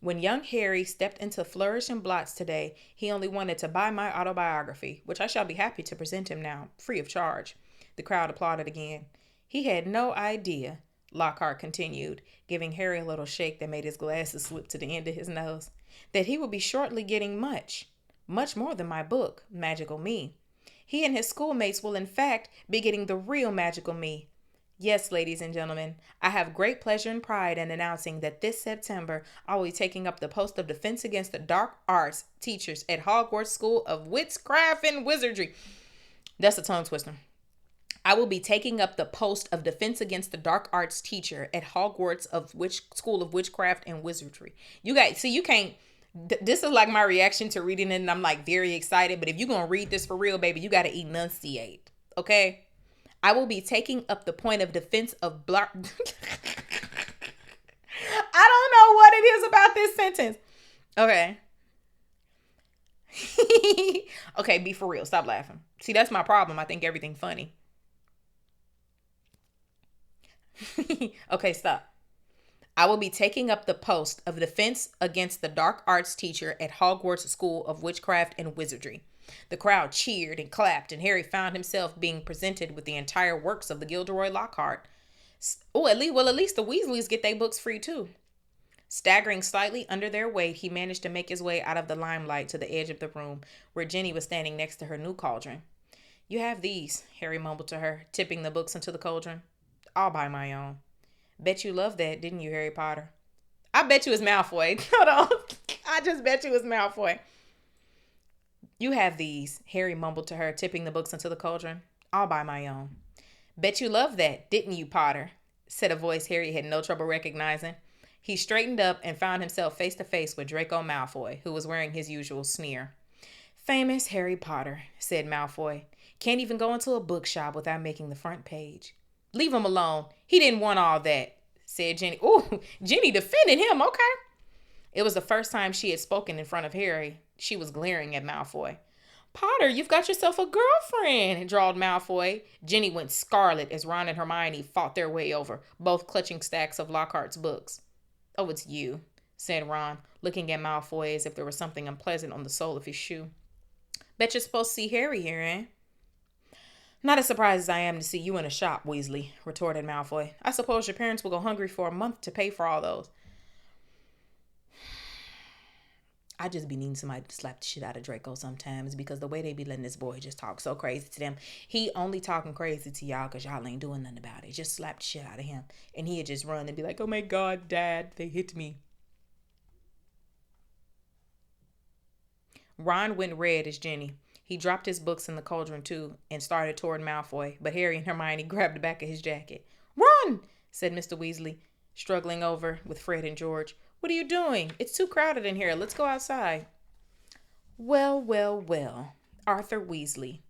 Speaker 1: When young Harry stepped into Flourish and Blotts today, he only wanted to buy my autobiography, which I shall be happy to present him now, free of charge. The crowd applauded again. He had no idea, Lockhart continued, giving Harry a little shake that made his glasses slip to the end of his nose, that he would be shortly getting much more than my book, Magical Me. He and his schoolmates will in fact be getting the real Magical Me. Yes, ladies and gentlemen, I have great pleasure and pride in announcing that this September I will be taking up the post of Defense Against the Dark Arts teachers at Hogwarts School of Witchcraft and Wizardry. That's a tongue twister. I will be taking up the post of Defense Against the Dark Arts teacher at Hogwarts School of Witchcraft and Wizardry. You guys, see, you can't. This is like my reaction to reading it, and I'm like very excited. But if you're gonna read this for real, baby, you gotta enunciate, okay? I will be taking up the point of defense of I don't know what it is about this sentence. Okay. Okay, be for real. Stop laughing. See, that's my problem. I think everything funny. Okay, stop. I will be taking up the post of defense against the dark arts teacher at Hogwarts School of Witchcraft and Wizardry. The crowd cheered and clapped, and Harry found himself being presented with the entire works of the Gilderoy Lockhart. Oh, at least the Weasleys get their books free too. Staggering slightly under their weight, he managed to make his way out of the limelight to the edge of the room, where Jenny was standing next to her new cauldron. You have these, Harry mumbled to her, tipping the books into the cauldron. I'll buy my own. Bet you loved that, didn't you, Harry Potter? I bet you it's Malfoy. Hold on. I just bet you it's Malfoy. You have these, Harry mumbled to her, tipping the books into the cauldron. I'll buy my own. Bet you loved that, didn't you, Potter? Said a voice Harry had no trouble recognizing. He straightened up and found himself face to face with Draco Malfoy, who was wearing his usual sneer. Famous Harry Potter, said Malfoy. Can't even go into a bookshop without making the front page. Leave him alone. He didn't want all that, said Jenny. Ooh, Jenny defended him. Okay. It was the first time she had spoken in front of Harry. She was glaring at Malfoy. Potter, you've got yourself a girlfriend, drawled Malfoy. Jenny went scarlet as Ron and Hermione fought their way over, both clutching stacks of Lockhart's books. Oh, it's you, said Ron, looking at Malfoy as if there was something unpleasant on the sole of his shoe. Bet you're supposed to see Harry here, eh? Not as surprised as I am to see you in a shop, Weasley, retorted Malfoy. I suppose your parents will go hungry for a month to pay for all those. I just be needing somebody to slap the shit out of Draco sometimes because the way they be letting this boy just talk so crazy to them. He only talking crazy to y'all because y'all ain't doing nothing about it. Just slap the shit out of him. And he'd just run and be like, oh my God, Dad, they hit me. Ron went red as Jenny. He dropped his books in the cauldron too and started toward Malfoy, but Harry and Hermione grabbed the back of his jacket. Run, said Mr. Weasley, struggling over with Fred and George. What are you doing? It's too crowded in here. Let's go outside. Well, well, well. Arthur Weasley.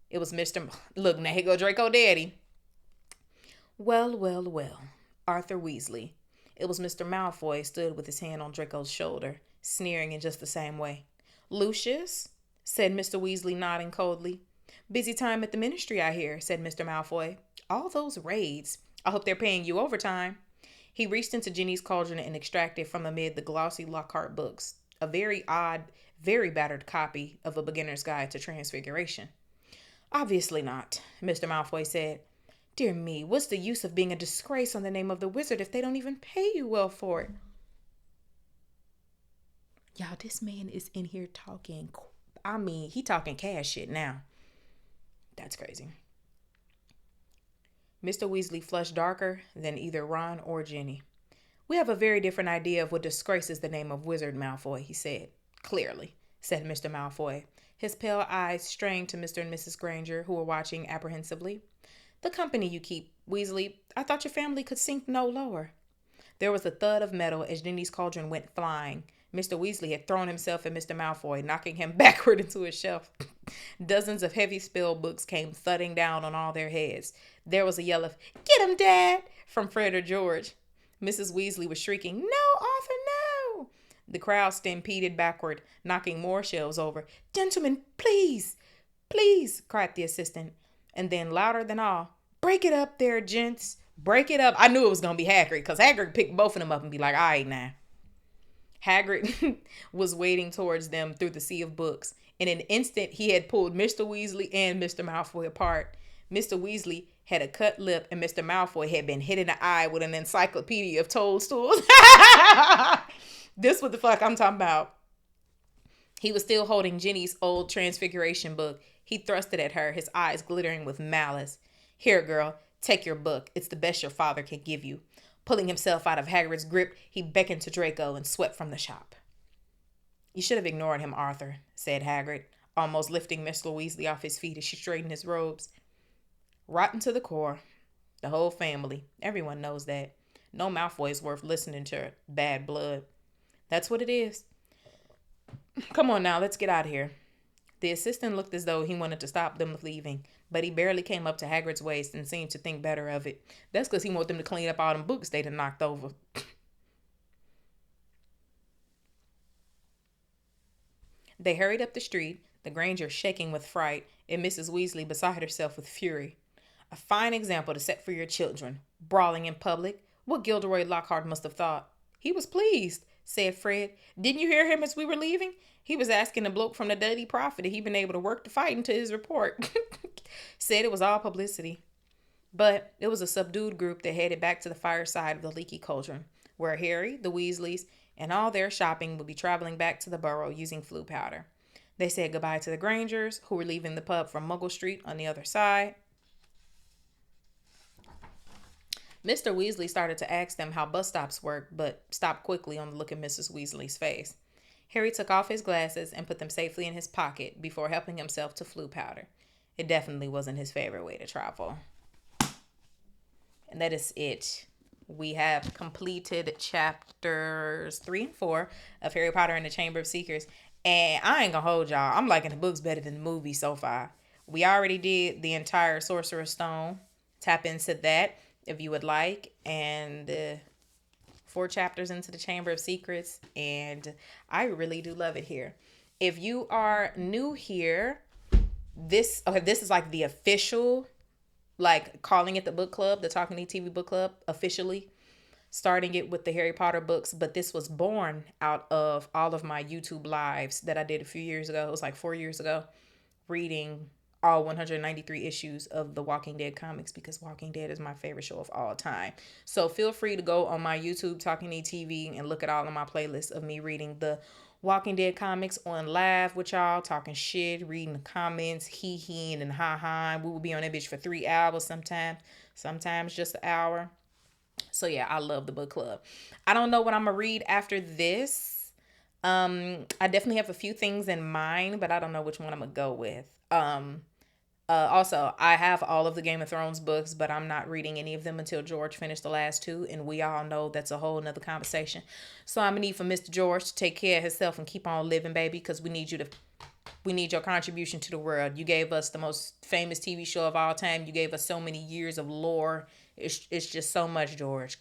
Speaker 1: It was Mr. Look, now here go Draco Daddy. Well, well, well. Arthur Weasley. It was Mr. Malfoy stood with his hand on Draco's shoulder, sneering in just the same way. Lucius, said Mr. Weasley, nodding coldly. Busy time at the ministry, I hear, said Mr. Malfoy. All those raids. I hope they're paying you overtime. He reached into Jenny's cauldron and extracted from amid the glossy Lockhart books a very odd, very battered copy of A Beginner's Guide to Transfiguration. Obviously not, Mr. Malfoy said. Dear me, what's the use of being a disgrace on the name of the wizard if they don't even pay you well for it? Y'all, this man is in here talking. He talking cash shit now. That's crazy. Mr. Weasley flushed darker than either Ron or Jenny. We have a very different idea of what disgraces the name of Wizard, Malfoy, he said. Clearly, said Mr. Malfoy, his pale eyes straying to Mr. and Mrs. Granger, who were watching apprehensively. The company you keep, Weasley. I thought your family could sink no lower. There was a thud of metal as Jenny's cauldron went flying. Mr. Weasley had thrown himself at Mr. Malfoy, knocking him backward into his shelf. Dozens of heavy spell books came thudding down on all their heads. There was a yell of, Get him, Dad! From Fred or George. Mrs. Weasley was shrieking, No, Arthur, no! The crowd stampeded backward, knocking more shelves over. Gentlemen, please, please, cried the assistant. And then, louder than all, Break it up there, gents. Break it up. I knew it was going to be Hagrid, because Hagrid picked both of them up and be like, all right, now. Hagrid was wading towards them through the sea of books. In an instant, he had pulled Mr. Weasley and Mr. Malfoy apart. Mr. Weasley had a cut lip, and Mr. Malfoy had been hit in the eye with an encyclopedia of toadstools. This what the fuck I'm talking about. He was still holding Jenny's old Transfiguration book. He thrust it at her, his eyes glittering with malice. Here, girl, take your book. It's the best your father can give you. Pulling himself out of Hagrid's grip, he beckoned to Draco and swept from the shop. You should have ignored him, Arthur, said Hagrid, almost lifting Mr. Weasley off his feet as she straightened his robes. Rotten to the core. The whole family. Everyone knows that. No Malfoy is worth listening to bad blood. That's what it is. Come on now, let's get out of here. The assistant looked as though he wanted to stop them leaving, but he barely came up to Hagrid's waist and seemed to think better of it. That's because he wanted them to clean up all them books they done knocked over. They hurried up the street, the Granger shaking with fright, and Mrs. Weasley beside herself with fury. A fine example to set for your children. Brawling in public. What Gilderoy Lockhart must have thought. He was pleased, said Fred. Didn't you hear him as we were leaving? He was asking the bloke from the Daily Prophet if he'd been able to work the fight into his report. Said it was all publicity. But it was a subdued group that headed back to the fireside of the leaky cauldron, where Harry, the Weasleys, and all their shopping would be traveling back to the Burrow using flu powder. They said goodbye to the Grangers, who were leaving the pub from Muggle Street on the other side. Mr. Weasley started to ask them how bus stops worked, but stopped quickly on the look of Mrs. Weasley's face. Harry took off his glasses and put them safely in his pocket before helping himself to flu powder. It definitely wasn't his favorite way to travel. And that is it. We have completed chapters 3 and 4 of Harry Potter and the Chamber of Secrets. And I ain't gonna hold y'all. I'm liking the books better than the movie so far. We already did the entire Sorcerer's Stone. Tap into that if you would like. And 4 chapters into the Chamber of Secrets. And I really do love it here. If you are new here, this is like the official, like calling it the book club, the Talking TV book club, officially starting it with the Harry Potter books. But this was born out of all of my YouTube lives that I did a few years ago. It was like 4 years ago, reading all 193 issues of the Walking Dead comics, because Walking Dead is my favorite show of all time. So feel free to go on my YouTube Talking TV and look at all of my playlists of me reading the Walking Dead comics on live with y'all, talking shit, reading the comments, hee-heeing and ha-ha. We will be on that bitch for 3 hours sometimes just an hour. So yeah, I love the book club. I don't know what I'm gonna read after this. I definitely have a few things in mind, but I don't know which one I'm gonna go with. Also, I have all of the Game of Thrones books, but I'm not reading any of them until George finished the last 2, and we all know that's a whole nother conversation. So I'm gonna need for Mr. George to take care of himself and keep on living, baby, because we need your contribution to the world. You gave us the most famous TV show of all time. You gave us so many years of lore. It's just so much, George.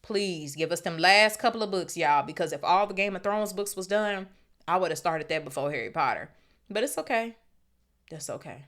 Speaker 1: Please give us them last couple of books, y'all, because if all the Game of Thrones books was done, I would have started that before Harry Potter. But it's okay. That's okay.